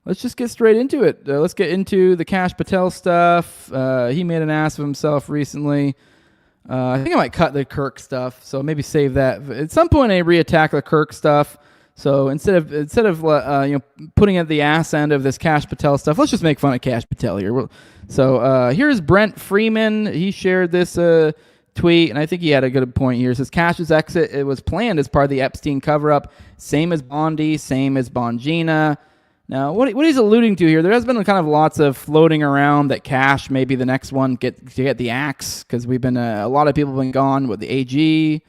let's just get straight into it. Let's get into the Kash Patel stuff. He made an ass of himself recently. I think I might cut the Kirk stuff, so maybe save that. At some point, I reattack the Kirk stuff. So instead of putting at the ass end of this Kash Patel stuff, let's just make fun of Kash Patel here. So here's Brent Freeman. He shared this tweet, and I think he had a good point here. It says Kash's exit, it was planned as part of the Epstein cover-up, same as Bondi, same as Bongina. Now, what he's alluding to here, there has been kind of lots of floating around that Kash may be the next one to get the axe, because we've been a lot of people have been gone with the AG.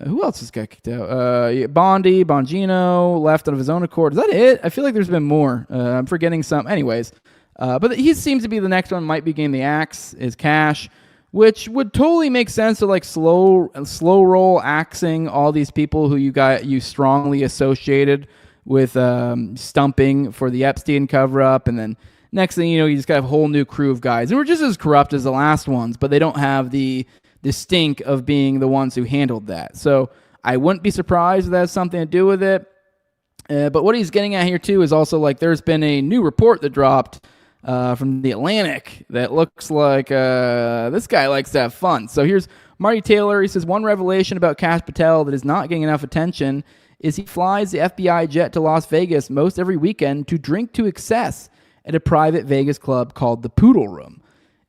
Who else has got kicked out? Bondi, Bongino, left of his own accord. Is that it? I feel like there's been more. I'm forgetting some. Anyways, but he seems to be the next one. Might be getting the axe. Is Kash, which would totally make sense to slow roll axing all these people who you strongly associated with stumping for the Epstein cover up, and then next thing you know, you just got a whole new crew of guys, and we're just as corrupt as the last ones, but they don't have the stink of being the ones who handled that. So I wouldn't be surprised if that has something to do with it. But what he's getting at here too is also there's been a new report that dropped from the Atlantic that looks like this guy likes to have fun. So here's Marty Taylor. He says one revelation about Kash Patel that is not getting enough attention is he flies the FBI jet to Las Vegas most every weekend to drink to excess at a private Vegas club called the Poodle Room.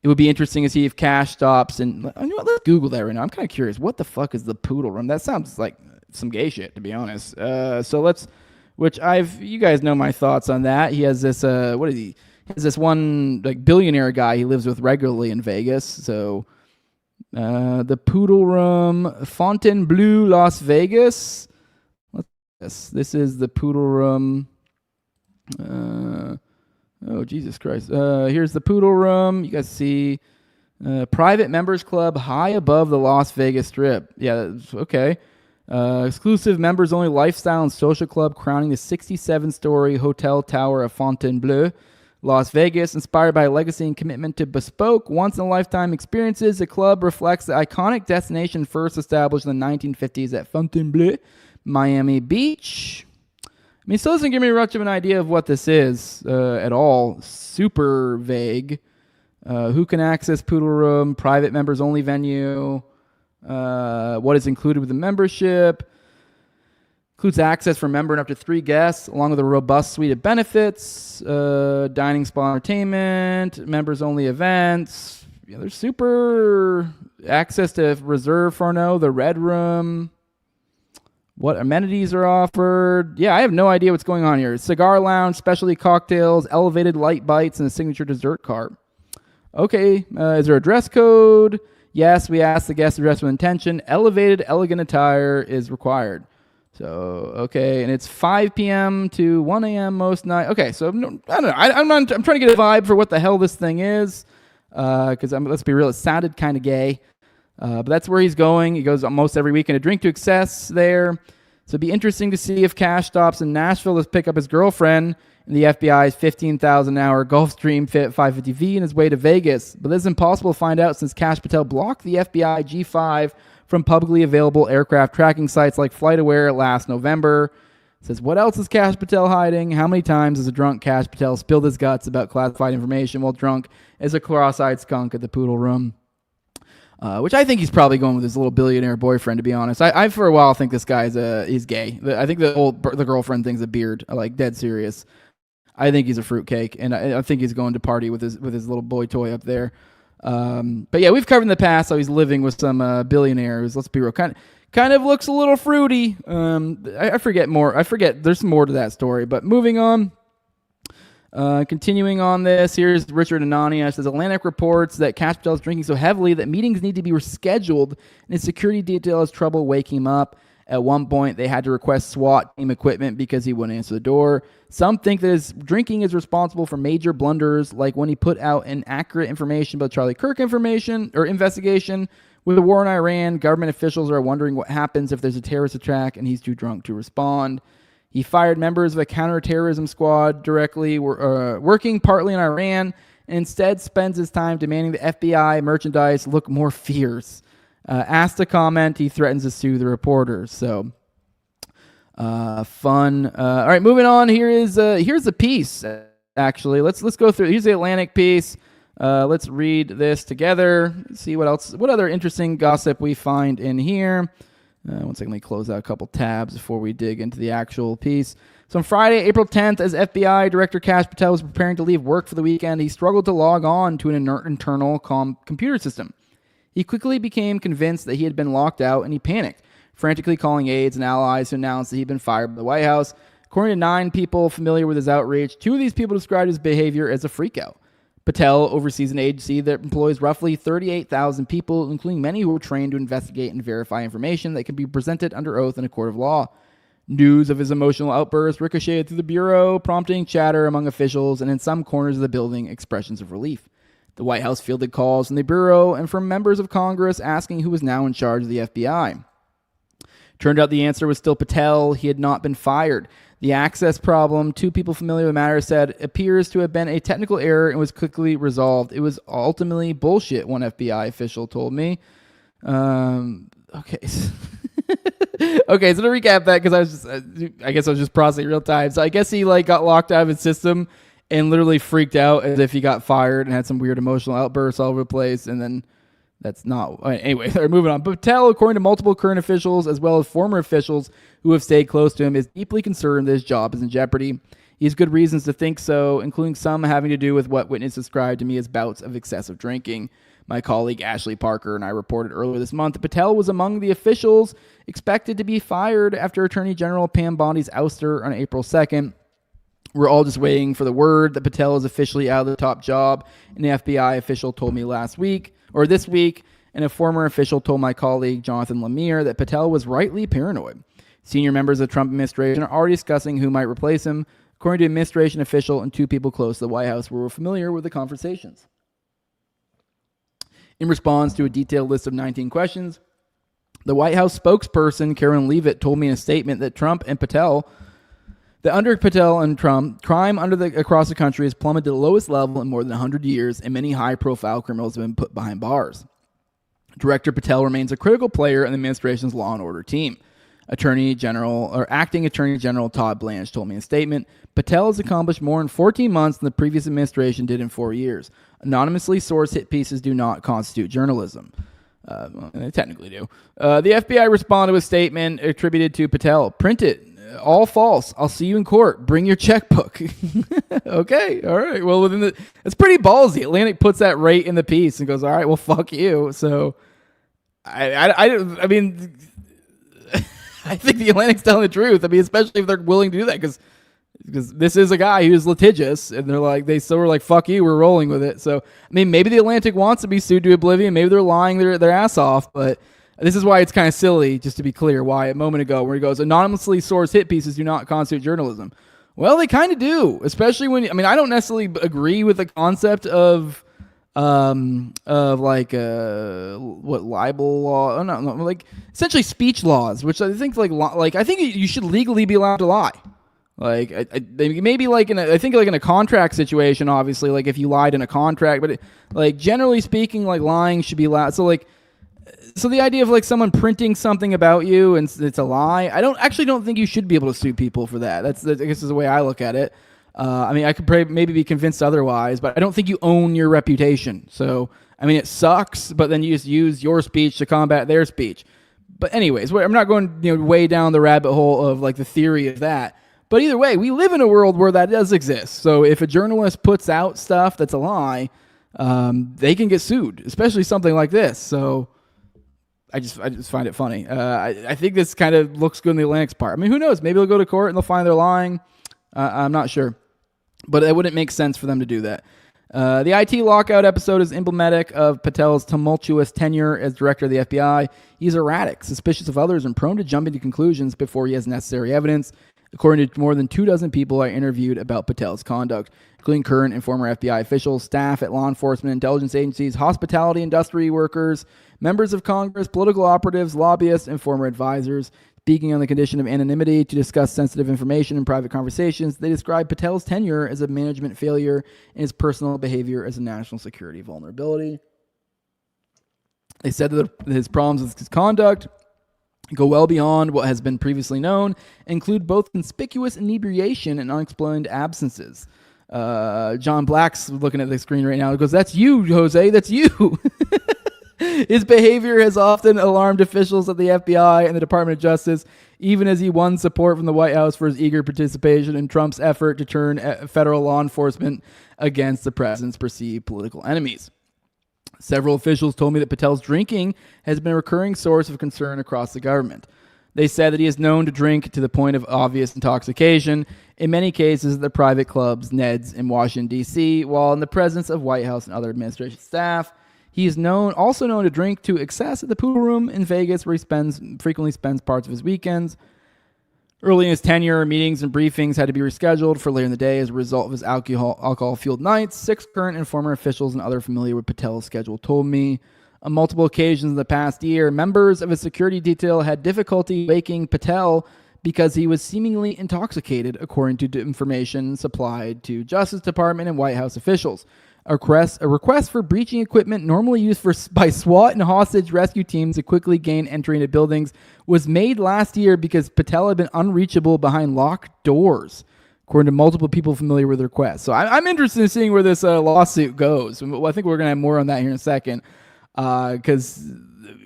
It would be interesting to see if cash stops. And you know what, let's Google that right now. I'm kind of curious. What the fuck is the poodle room? That sounds like some gay shit, to be honest. You guys know my thoughts on that. He has this, what is he? He has this one like billionaire guy he lives with regularly in Vegas. So the poodle room, Fontainebleau, Las Vegas. This is the poodle room. Oh, Jesus Christ. Here's the poodle room. You guys see private members club high above the Las Vegas Strip. Yeah, okay. Exclusive members only lifestyle and social club crowning the 67-story hotel tower of Fontainebleau, Las Vegas. Inspired by a legacy and commitment to bespoke, once-in-a-lifetime experiences, the club reflects the iconic destination first established in the 1950s at Fontainebleau, Miami Beach. I mean, it still doesn't give me much of an idea of what this is at all. Super vague. Who can access poodle room? Private members only venue. What is included with the membership? Includes access for member and up to 3 guests, along with a robust suite of benefits. Dining, spa, entertainment. Members only events. Yeah, there's super access to reserve for the red room. What amenities are offered? Yeah, I have no idea what's going on here. Cigar lounge, specialty cocktails, elevated light bites, and a signature dessert cart. Okay, is there a dress code? Yes, we asked the guests to dress with intention. Elevated, elegant attire is required. So, okay, and it's 5 p.m. to 1 a.m. most nights. Okay, so I don't know. I'm trying to get a vibe for what the hell this thing is, because let's be real, it sounded kind of gay. But that's where he's going. He goes almost every weekend to drink to excess there. So it'd be interesting to see if Cash stops in Nashville to pick up his girlfriend in the FBI's 15,000-hour Gulfstream Fit 550V on his way to Vegas. But this is impossible to find out since Cash Patel blocked the FBI G5 from publicly available aircraft tracking sites like FlightAware last November. It says, what else is Cash Patel hiding? How many times has a drunk Cash Patel spilled his guts about classified information while drunk as a cross-eyed skunk at the poodle room? Which I think he's probably going with his little billionaire boyfriend, to be honest. I for a while think this guy's he's gay. I think the girlfriend thing's a beard. Like, dead serious. I think he's a fruitcake, and I think he's going to party with his little boy toy up there. But yeah, we've covered in the past how he's living with some billionaires. Let's be real, kind of looks a little fruity. I forget more. I forget. There's more to that story. But moving on. Continuing on this, here's Richard Anania. Says Atlantic reports that Cash Patel is drinking so heavily that meetings need to be rescheduled, and his security detail has trouble waking him up. At one point, they had to request SWAT team equipment because he wouldn't answer the door. Some think that his drinking is responsible for major blunders, like when he put out inaccurate information about Charlie Kirk investigation. With the war in Iran, government officials are wondering what happens if there's a terrorist attack and he's too drunk to respond. He fired members of a counterterrorism squad directly working partly in Iran, and instead spends his time demanding the FBI merchandise look more fierce. Asked to comment, he threatens to sue the reporters. So, fun. All right, moving on. Here's the piece. Actually, let's go through. Here's the Atlantic piece. Let's read this together. See what other interesting gossip we find in here. One second, let me close out a couple tabs before we dig into the actual piece. So on Friday, April 10th, as FBI Director Cash Patel was preparing to leave work for the weekend, he struggled to log on to an internal computer system. He quickly became convinced that he had been locked out, and he panicked, frantically calling aides and allies to announce that he'd been fired by the White House. According to 9 people familiar with his outrage, 2 of these people described his behavior as a freakout. Patel oversees an agency that employs roughly 38,000 people, including many who are trained to investigate and verify information that can be presented under oath in a court of law. News of his emotional outburst ricocheted through the bureau, prompting chatter among officials and in some corners of the building, expressions of relief. The White House fielded calls from the bureau and from members of Congress asking who was now in charge of the FBI. Turned out the answer was still Patel. He had not been fired. The access problem, 2 people familiar with the matter said, appears to have been a technical error and was quickly resolved. It was ultimately bullshit, one FBI official told me. Okay. Okay, so to recap that, because I guess I was just processing real time. So I guess he got locked out of his system and literally freaked out as if he got fired and had some weird emotional outbursts all over the place, and then that's not... Anyway, they're moving on. Patel, according to multiple current officials, as well as former officials who have stayed close to him, is deeply concerned that his job is in jeopardy. He has good reasons to think so, including some having to do with what witnesses described to me as bouts of excessive drinking. My colleague Ashley Parker and I reported earlier this month that Patel was among the officials expected to be fired after Attorney General Pam Bondi's ouster on April 2nd. We're all just waiting for the word that Patel is officially out of the top job, and the FBI official told me this week, and a former official told my colleague Jonathan Lemire that Patel was rightly paranoid. Senior members of the Trump administration are already discussing who might replace him, according to an administration official and two people close to the White House were familiar with the conversations. In response to a detailed list of 19 questions, the White House spokesperson Karen Leavitt told me in a statement that under Patel and Trump, crime across the country has plummeted to the lowest level in more than 100 years, and many high-profile criminals have been put behind bars. Director Patel remains a critical player in the administration's law and order team. Acting Attorney General Todd Blanche told me in a statement, Patel has accomplished more in 14 months than the previous administration did in 4 years. Anonymously sourced hit pieces do not constitute journalism. They technically do. The FBI responded with a statement attributed to Patel. Print it. All false. I'll see you in court. Bring your checkbook. Okay. All right. Well, it's pretty ballsy. Atlantic puts that right in the piece and goes, all right, well, fuck you. So I mean, I think the Atlantic's telling the truth. I mean, especially if they're willing to do that, because this is a guy who's litigious, and they still were like, fuck you, we're rolling with it. So, I mean, maybe the Atlantic wants to be sued to oblivion. Maybe they're lying their ass off, but this is why it's kind of silly, just to be clear, why a moment ago where he goes, anonymously sourced hit pieces do not constitute journalism. Well, they kind of do, especially when, I mean, I don't necessarily agree with the concept of libel law, like essentially speech laws, which I think I think you should legally be allowed to lie. Like maybe like in a contract situation, obviously, like if you lied in a contract, but generally speaking, like lying should be allowed. So the idea of like someone printing something about you and it's a lie, I don't think you should be able to sue people for that. I guess is the way I look at it. I mean, I could maybe be convinced otherwise, but I don't think you own your reputation. So, I mean, it sucks, but then you just use your speech to combat their speech. But anyways, I'm not going way down the rabbit hole of like the theory of that. But either way, we live in a world where that does exist. So if a journalist puts out stuff that's a lie, they can get sued, especially something like this. So I just find it funny. I think this kind of looks good in the Atlantic's part. I mean, who knows? Maybe they'll go to court and they'll find they're lying. I'm not sure. But it wouldn't make sense for them to do that. The IT lockout episode is emblematic of Patel's tumultuous tenure as director of the FBI. He's erratic, suspicious of others, and prone to jumping to conclusions before he has necessary evidence, according to more than 24 people I interviewed about Patel's conduct, including current and former FBI officials, staff at law enforcement intelligence agencies, hospitality industry workers, members of Congress, political operatives, lobbyists, and former advisors. Speaking on the condition of anonymity to discuss sensitive information in private conversations, they described Patel's tenure as a management failure and his personal behavior as a national security vulnerability. They said that his problems with his conduct go well beyond what has been previously known, include both conspicuous inebriation and unexplained absences. John Black's looking at the screen right now. He goes, "That's you, Jose. That's you." His behavior has often alarmed officials at the FBI and the Department of Justice, even as he won support from the White House for his eager participation in Trump's effort to turn federal law enforcement against the president's perceived political enemies. Several officials told me that Patel's drinking has been a recurring source of concern across the government. They said that he is known to drink to the point of obvious intoxication, in many cases at the private clubs, Ned's in Washington, D.C., while in the presence of White House and other administration staff. He is also known to drink to excess at the pool room in Vegas, where he frequently spends parts of his weekends. Early in his tenure, meetings and briefings had to be rescheduled for later in the day as a result of his alcohol-fueled nights. 6 current and former officials and others familiar with Patel's schedule told me. On multiple occasions in the past year, members of his security detail had difficulty waking Patel because he was seemingly intoxicated, according to information supplied to Justice Department and White House officials. A request for breaching equipment normally used by SWAT and hostage rescue teams to quickly gain entry into buildings was made last year because Patel had been unreachable behind locked doors, according to multiple people familiar with the request. So I'm interested in seeing where this lawsuit goes. I think we're going to have more on that here in a second, because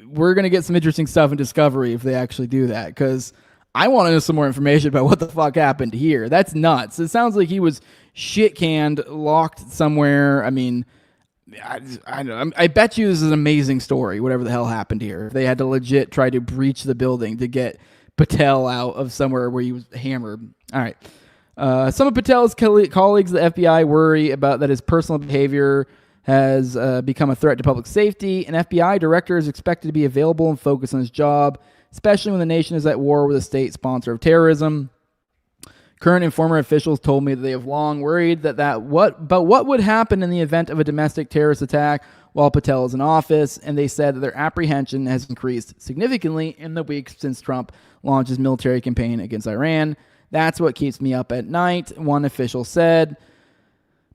we're going to get some interesting stuff in discovery if they actually do that, because I want to know some more information about what the fuck happened here. That's nuts. It sounds like he was shit canned, locked somewhere. I mean, I bet you this is an amazing story, whatever the hell happened here. They had to legit try to breach the building to get Patel out of somewhere where he was hammered. All right. Some of Patel's colleagues at the FBI worry about that his personal behavior has become a threat to public safety. An FBI director is expected to be available and focused on his job, especially when the nation is at war with a state sponsor of terrorism. Current and former officials told me that they have long worried what would happen in the event of a domestic terrorist attack while Patel is in office, and they said that their apprehension has increased significantly in the weeks since Trump launched his military campaign against Iran. That's what keeps me up at night, one official said.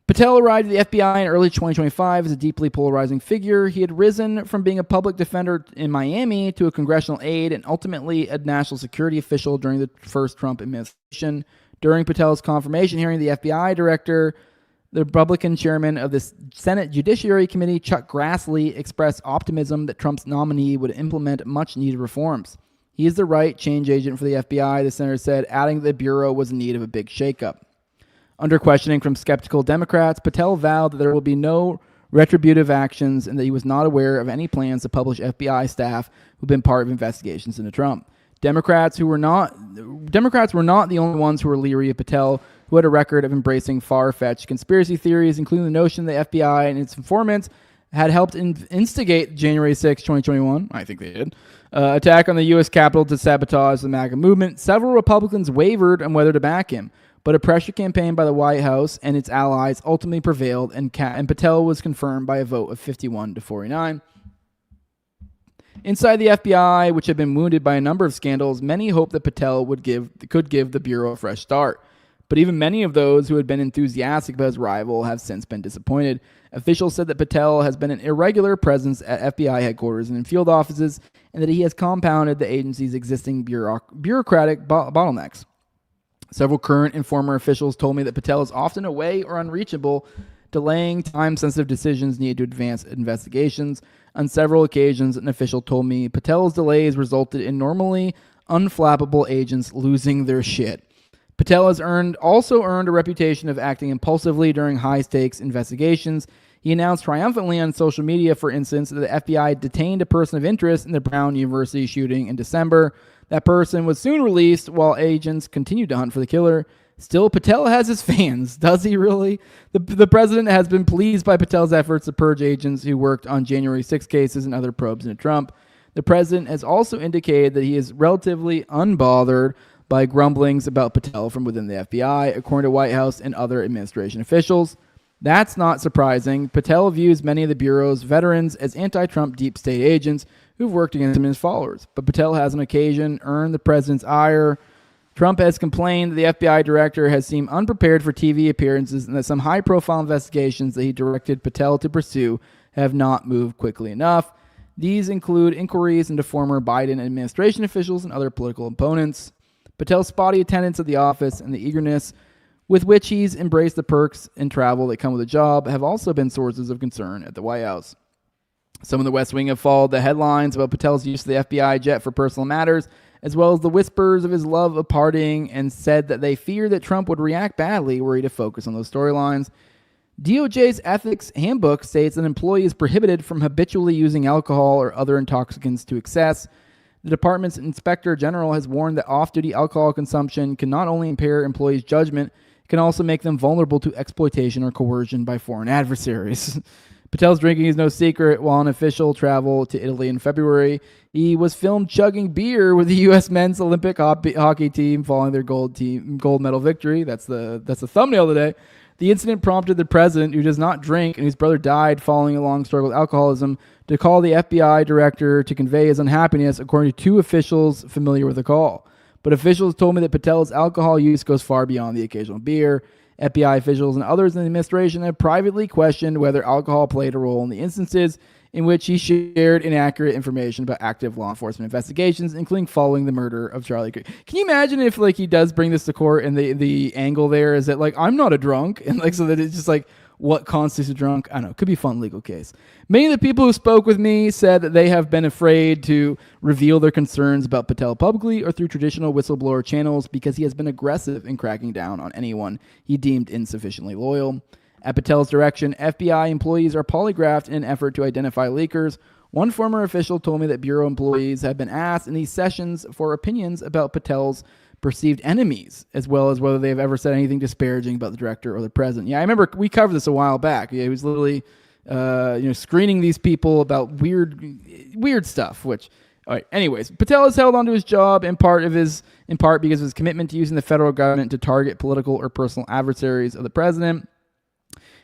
Patel arrived at the FBI in early 2025 as a deeply polarizing figure. He had risen from being a public defender in Miami to a congressional aide and ultimately a national security official during the first Trump administration. During Patel's confirmation hearing, the FBI director, the Republican chairman of the Senate Judiciary Committee, Chuck Grassley, expressed optimism that Trump's nominee would implement much-needed reforms. He is the right change agent for the FBI, the senator said, adding that the Bureau was in need of a big shakeup. Under questioning from skeptical Democrats, Patel vowed that there will be no retributive actions and that he was not aware of any plans to publish FBI staff who had been part of investigations into Trump. Democrats were not the only ones who were leery of Patel, who had a record of embracing far-fetched conspiracy theories, including the notion the FBI and its informants had helped instigate January 6, 2021, I think they did, attack on the U.S. Capitol to sabotage the MAGA movement. Several Republicans wavered on whether to back him, but a pressure campaign by the White House and its allies ultimately prevailed, and Patel was confirmed by a vote of 51-49. Inside the FBI, which had been wounded by a number of scandals, many hoped that Patel could give the Bureau a fresh start. But even many of those who had been enthusiastic about his rival have since been disappointed. Officials said that Patel has been an irregular presence at FBI headquarters and in field offices, and that he has compounded the agency's existing bureaucratic bottlenecks. Several current and former officials told me that Patel is often away or unreachable, delaying time-sensitive decisions needed to advance investigations. On several occasions, an official told me Patel's delays resulted in normally unflappable agents losing their shit. Patel has also earned a reputation of acting impulsively during high-stakes investigations. He announced triumphantly on social media, for instance, that the FBI detained a person of interest in the Brown University shooting in December. That person was soon released while agents continued to hunt for the killer. Still, Patel has his fans. Does he really? The president has been pleased by Patel's efforts to purge agents who worked on January 6 cases and other probes into Trump. The president has also indicated that he is relatively unbothered by grumblings about Patel from within the FBI, according to White House and other administration officials. That's not surprising. Patel views many of the Bureau's veterans as anti-Trump deep state agents who've worked against him and his followers. But Patel has on occasion earned the president's ire. Trump has complained that the FBI director has seemed unprepared for TV appearances and that some high-profile investigations that he directed Patel to pursue have not moved quickly enough. These include inquiries into former Biden administration officials and other political opponents. Patel's spotty attendance at the office and the eagerness with which he's embraced the perks and travel that come with a job have also been sources of concern at the White House. Some of the West Wing have followed the headlines about Patel's use of the FBI jet for personal matters, as well as the whispers of his love of partying, and said that they fear that Trump would react badly were he to focus on those storylines. DOJ's ethics handbook states that an employee is prohibited from habitually using alcohol or other intoxicants to excess. The department's inspector general has warned that off-duty alcohol consumption can not only impair employees' judgment, it can also make them vulnerable to exploitation or coercion by foreign adversaries. Patel's drinking is no secret. While on official travel to Italy in February, he was filmed chugging beer with the U.S. men's Olympic hockey team following their gold medal victory. That's the thumbnail today. The incident prompted the president, who does not drink and whose brother died following a long struggle with alcoholism, to call the FBI director to convey his unhappiness, according to two officials familiar with the call. But officials told me that Patel's alcohol use goes far beyond the occasional beer. FBI officials and others in the administration have privately questioned whether alcohol played a role in the instances in which he shared inaccurate information about active law enforcement investigations, including following the murder of Charlie Kirk. Can you imagine if he does bring this to court and the angle there is that I'm not a drunk, and so that it's just what constitutes a drunk. I don't know. It could be a fun legal case. Many of the people who spoke with me said that they have been afraid to reveal their concerns about Patel publicly or through traditional whistleblower channels because he has been aggressive in cracking down on anyone he deemed insufficiently loyal. At Patel's direction, FBI employees are polygraphed in an effort to identify leakers. One former official told me that Bureau employees have been asked in these sessions for opinions about Patel's perceived enemies, as well as whether they have ever said anything disparaging about the director or the president. Yeah, I remember we covered this a while back. He was literally, screening these people about weird stuff. Which, all right. Anyways, Patel has held onto his job in part because of his commitment to using the federal government to target political or personal adversaries of the president.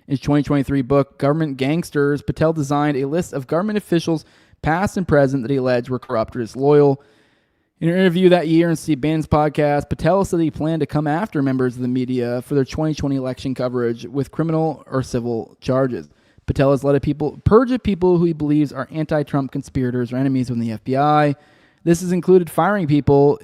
In his 2023 book, Government Gangsters, Patel designed a list of government officials, past and present, that he alleged were corrupt or disloyal. In an interview that year on Steve Bannon's podcast, Patel said he planned to come after members of the media for their 2020 election coverage with criminal or civil charges. Patel has led purge of people who he believes are anti-Trump conspirators or enemies within the FBI. This has included firing people,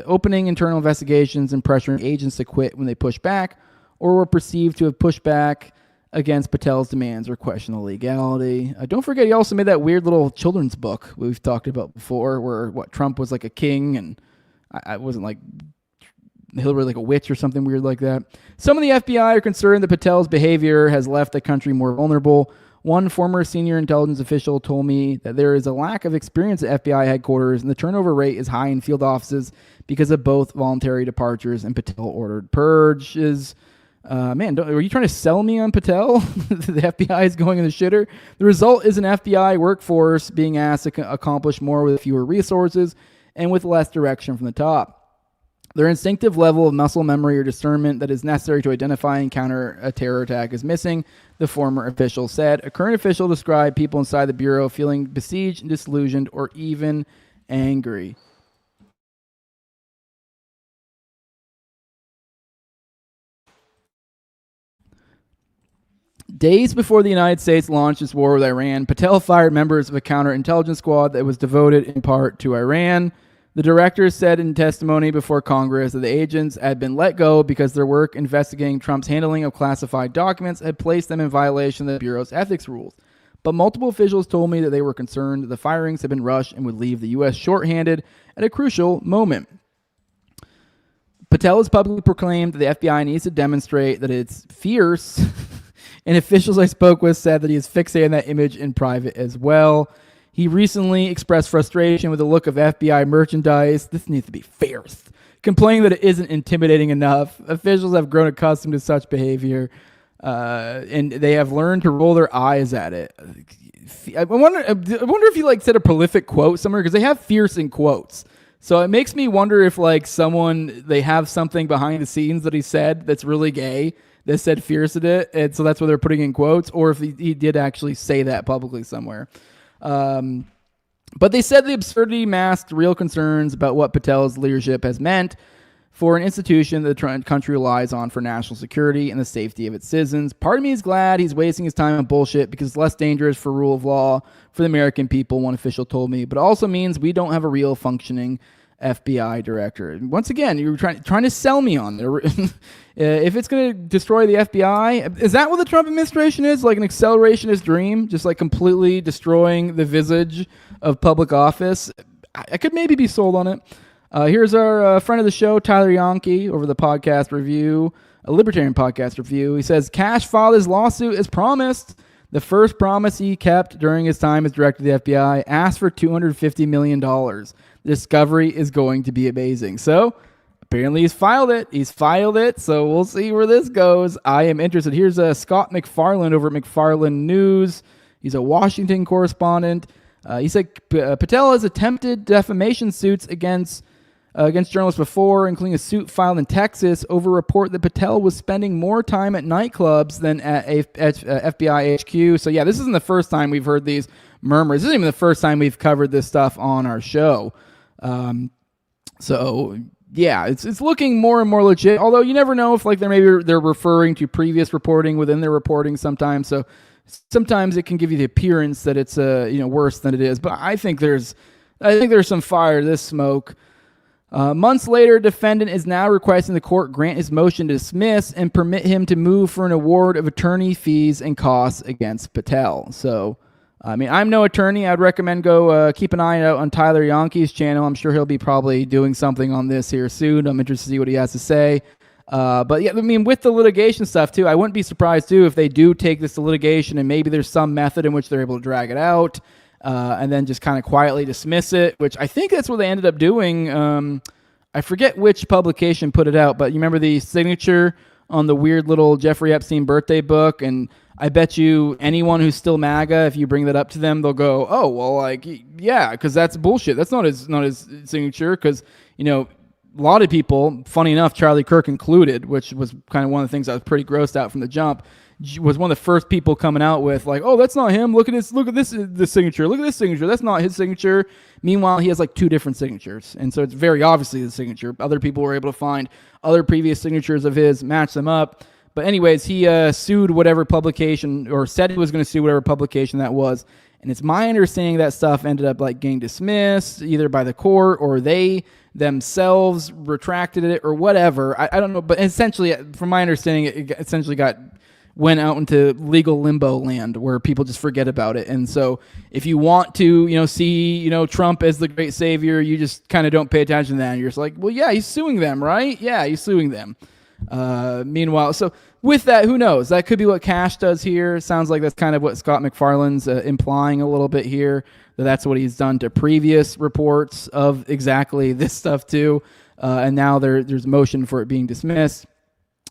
opening internal investigations, and pressuring agents to quit when they push back or were perceived to have pushed back against Patel's demands or question the legality. Don't forget, he also made that weird little children's book we've talked about before, where Trump was like a king and I wasn't like Hillary like a witch or something weird like that. Some of the FBI are concerned that Patel's behavior has left the country more vulnerable. One former senior intelligence official told me that there is a lack of experience at FBI headquarters and the turnover rate is high in field offices because of both voluntary departures and Patel-ordered purges. Are you trying to sell me on Patel? The FBI is going in the shitter. The result is an FBI workforce being asked to accomplish more with fewer resources and with less direction from the top. Their instinctive level of muscle memory or discernment that is necessary to identify and counter a terror attack is missing, the former official said. A current official described people inside the Bureau feeling besieged and disillusioned or even angry. Days before the United States launched its war with Iran, Patel fired members of a counterintelligence squad that was devoted in part to Iran. The director said in testimony before Congress that the agents had been let go because their work investigating Trump's handling of classified documents had placed them in violation of the Bureau's ethics rules. But multiple officials told me that they were concerned that the firings had been rushed and would leave the U.S. shorthanded at a crucial moment. Patel has publicly proclaimed that the FBI needs to demonstrate that it's fierce, and officials I spoke with said that he is fixated on that image in private as well. He recently expressed frustration with the look of FBI merchandise. This needs to be fierce. Complaining that it isn't intimidating enough. Officials have grown accustomed to such behavior, and they have learned to roll their eyes at it. I wonder if he said a prolific quote somewhere, because they have fierce in quotes. So it makes me wonder if they have something behind the scenes that he said that's really gay that said fierce at it, and so that's what they're putting in quotes, or if he did actually say that publicly somewhere. But they said the absurdity masked real concerns about what Patel's leadership has meant for an institution that the country relies on for national security and the safety of its citizens. Part of me is glad he's wasting his time on bullshit because it's less dangerous for rule of law for the American people, one official told me, but it also means we don't have a real functioning FBI director. Once again, you're trying to sell me on there. If it's going to destroy the FBI, is that what the Trump administration is? Like an accelerationist dream? Just completely destroying the visage of public office? I could maybe be sold on it. Here's our friend of the show, Tyler Yonke, over the podcast review, a libertarian podcast review. He says, Cash filed his lawsuit as promised. The first promise he kept during his time as director of the FBI, asked for $250 million. The discovery is going to be amazing. So apparently he's filed it. So we'll see where this goes. I am interested. Here's Scott McFarland over at McFarland News. He's a Washington correspondent. He said Patel has attempted defamation suits against journalists before, including a suit filed in Texas over a report that Patel was spending more time at nightclubs than at FBI HQ. So yeah, this isn't the first time we've heard these murmurs. This isn't even the first time we've covered this stuff on our show. So yeah, it's looking more and more legit. Although you never know if they're referring to previous reporting within their reporting sometimes. So sometimes it can give you the appearance that it's worse than it is. But I think there's some fire to this smoke. Months later, defendant is now requesting the court grant his motion to dismiss and permit him to move for an award of attorney fees and costs against Patel. So, I mean, I'm no attorney. I'd recommend go keep an eye out on Tyler Yonke's channel. I'm sure he'll be probably doing something on this here soon. I'm interested to see what he has to say. But yeah, I mean, with the litigation stuff too, I wouldn't be surprised too if they do take this to litigation and maybe there's some method in which they're able to drag it out and then just kind of quietly dismiss it, which I think that's what they ended up doing. I forget which publication put it out, but you remember the signature on the weird little Jeffrey Epstein birthday book? And I bet you anyone who's still MAGA, if you bring that up to them, they'll go, oh, well, like, yeah, because that's bullshit. That's not his signature because, you know, a lot of people, funny enough, Charlie Kirk included, which was kind of one of the things I was pretty grossed out from the jump, was one of the first people coming out with like, oh, that's not him. Look at this the signature. Look at this signature. That's not his signature. Meanwhile, he has like 2 different signatures. And so it's very obviously the signature. Other people were able to find other previous signatures of his, match them up. But anyways, he sued whatever publication, or said he was going to sue whatever publication that was. And it's my understanding that stuff ended up like getting dismissed either by the court or they themselves retracted it or whatever. I don't know, but essentially, from my understanding, it essentially went out into legal limbo land where people just forget about it. And so if you want to, you know, see, you know, Trump as the great savior, you just kind of don't pay attention to that. And you're just like, well, yeah, he's suing them, right? Yeah, he's suing them. Meanwhile, so with that, who knows? That could be what Cash does here. Sounds like that's kind of what Scott McFarlane's implying a little bit here, that that's what he's done to previous reports of exactly this stuff too. And now there's motion for it being dismissed.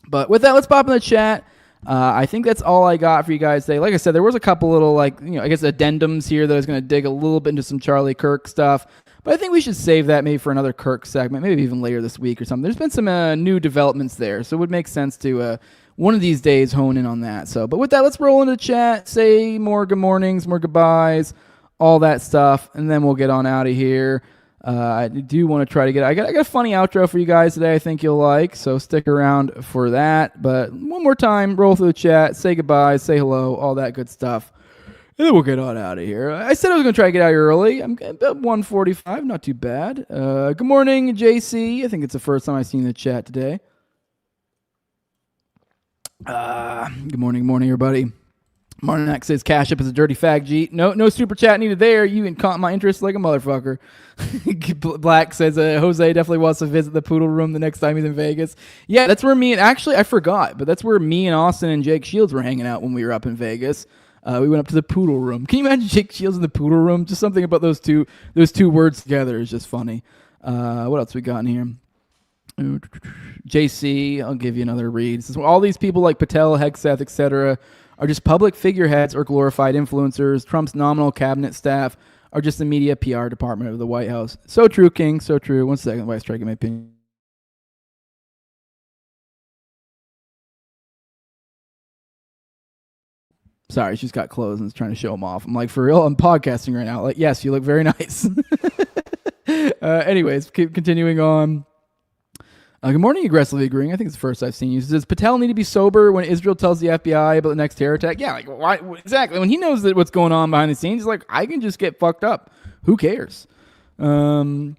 But with that, let's pop in the chat. I think that's all I got for you guys today. Like I said, there was a couple little, like, you know, I guess addendums here that I was going to dig a little bit into some Charlie Kirk stuff. But I think we should save that maybe for another Kirk segment, maybe even later this week or something. There's been some new developments there, so it would make sense to one of these days hone in on that. So, but with that, let's roll into the chat, say more good mornings, more goodbyes, all that stuff, and then we'll get on out of here. I do want to try to I got a funny outro for you guys today I think you'll like, so stick around for that. But one more time, roll through the chat, say goodbye, say hello, all that good stuff. And then we'll get on out of here. I said I was going to try to get out here early. I'm about 1:45, not too bad. Good morning, JC. I think it's the first time I've seen the chat today. Good morning, everybody. Martin says Cash Up is a dirty fag G. No super chat needed there. You can caught my interest like a motherfucker. Black says Jose definitely wants to visit the Poodle Room the next time he's in Vegas. Yeah, that's where actually I forgot, but that's where me and Austin and Jake Shields were hanging out when we were up in Vegas. We went up to the Poodle Room. Can you imagine Jake Shields in the Poodle Room? Just something about those two words together is just funny. What else we got in here? JC, I'll give you another read. This is all these people like Patel, Hegseth, etc. are just public figureheads or glorified influencers. Trump's nominal cabinet staff are just the media PR department of the White House. So true, King. So true. 1 second, while I strike my opinion. Sorry, she's got clothes and is trying to show them off. I'm like, for real? I'm podcasting right now. Like, yes, you look very nice. Anyways, continuing on. Good morning, aggressively agreeing. I think it's the first I've seen you. Does Patel need to be sober when Israel tells the FBI about the next terror attack? Yeah, like why exactly? When he knows that what's going on behind the scenes, he's like, I can just get fucked up. Who cares? John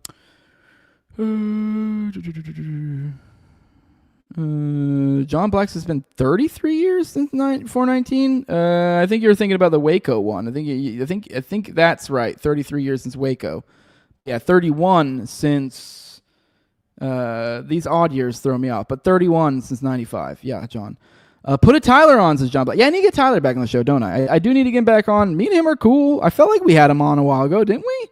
Black's has been 33 years since 419. I think you're thinking about the Waco one. I think that's right. 33 years since Waco. Yeah, 31 since. These odd years throw me off, but 31 since 95. Yeah, John. Put a Tyler on, says John Black. Yeah, I need to get Tyler back on the show, don't I? I do need to get him back on. Me and him are cool. I felt like we had him on a while ago, didn't we?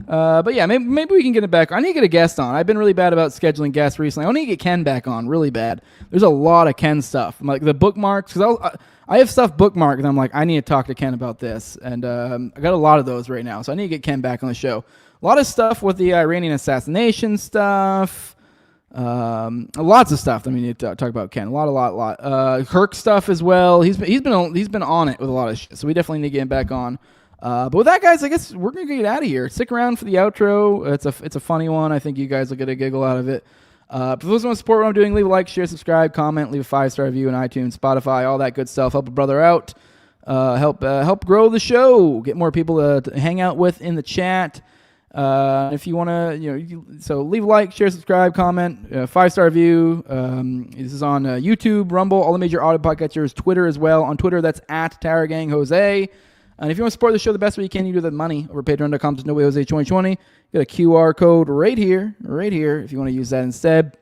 But yeah, maybe we can get him back. I need to get a guest on. I've been really bad about scheduling guests recently. I need to get Ken back on, really bad. There's a lot of Ken stuff. Like the bookmarks, because I have stuff bookmarked, and I'm like, I need to talk to Ken about this. And I got a lot of those right now, so I need to get Ken back on the show. A lot of stuff with the Iranian assassination stuff. Lots of stuff that we need to talk about, Ken. A lot. Kirk stuff as well. He's been on it with a lot of shit. So we definitely need to get him back on. But with that, guys, I guess we're gonna get out of here. Stick around for the outro. It's a funny one. I think you guys will get a giggle out of it. For those who want to support what I'm doing, leave a like, share, subscribe, comment, leave a 5-star review on iTunes, Spotify, all that good stuff. Help a brother out. Help grow the show. Get more people to hang out with in the chat. If you want to, so leave a like, share, subscribe, comment, 5-star review. This is on YouTube, Rumble, all the major audio podcatchers, Twitter as well. On Twitter, that's at TarragangJose. And if you want to support the show the best way you can, you do that money over patreon.com. There's NWJ800. You got a QR code right here, if you want to use that instead.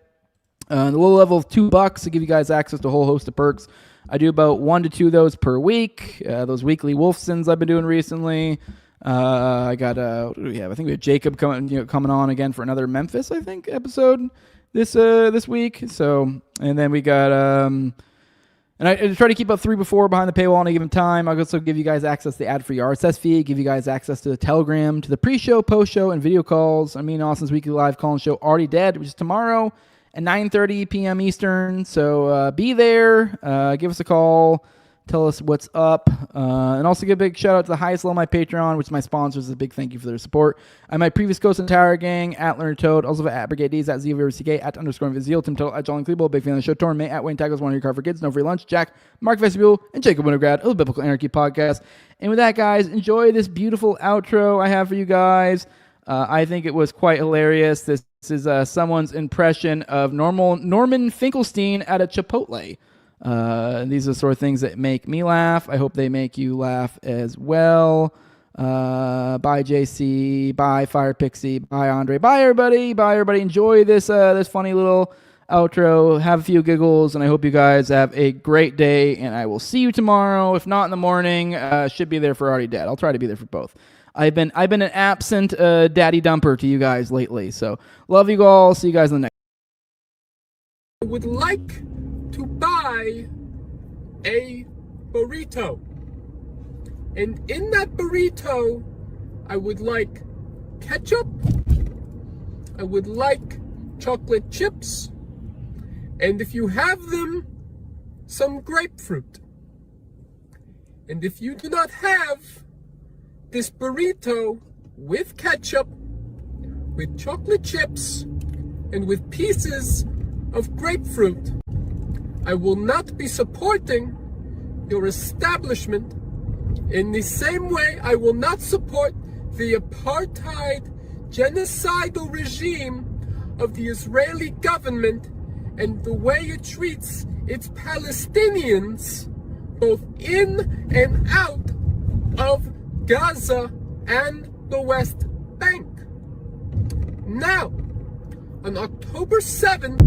The low level of $2 to give you guys access to a whole host of perks. I do about 1 to 2 of those per week. Those weekly Wolfsons I've been doing recently. I got what do we have? I think we have Jacob coming on again for another Memphis, I think, episode this week. So, and then we got and I try to keep up 3 before behind the paywall at any given time. I'll also give you guys access to the ad-free RSS feed, give you guys access to the Telegram, to the pre-show, post-show, and video calls. I mean, Austin's weekly live call-in show Already Dead, which is tomorrow at 9:30 p.m. Eastern. So be there. Give us a call. Tell us what's up. And also give a big shout out to the highest level of my Patreon, which is my sponsors. A big thank you for their support. I'm my previous ghost and Tower Gang, at Learner Toad, also at Brigade D's, at ZVRCK, at _Vizil, Tim Tuttle, at John Klebo, big fan of the show, Torn May, at Wayne Tackles, one of your car for kids, No Free Lunch, Jack, Mark Vestibule, and Jacob Winograd of the Biblical Anarchy Podcast. And with that, guys, enjoy this beautiful outro I have for you guys. I think it was quite hilarious. This is someone's impression of Norman Finkelstein at a Chipotle. These are the sort of things that make me laugh. I hope they make you laugh as well. Bye, JC. Bye, Fire Pixie. Bye, Andre. Bye, everybody. Bye, everybody. Enjoy this funny little outro. Have a few giggles, and I hope you guys have a great day. And I will see you tomorrow. If not in the morning, should be there for Already Dead. I'll try to be there for both. I've been an absent daddy dumper to you guys lately. So love you all. See you guys in the next.
I would like to buy a burrito, and in that burrito I would like ketchup, I would like chocolate chips, and if you have them, some grapefruit. And if you do not have this burrito with ketchup, with chocolate chips, and with pieces of grapefruit, I will not be supporting your establishment. In the same way, I will not support the apartheid genocidal regime of the Israeli government and the way it treats its Palestinians both in and out of Gaza and the West Bank. Now, on October 7th,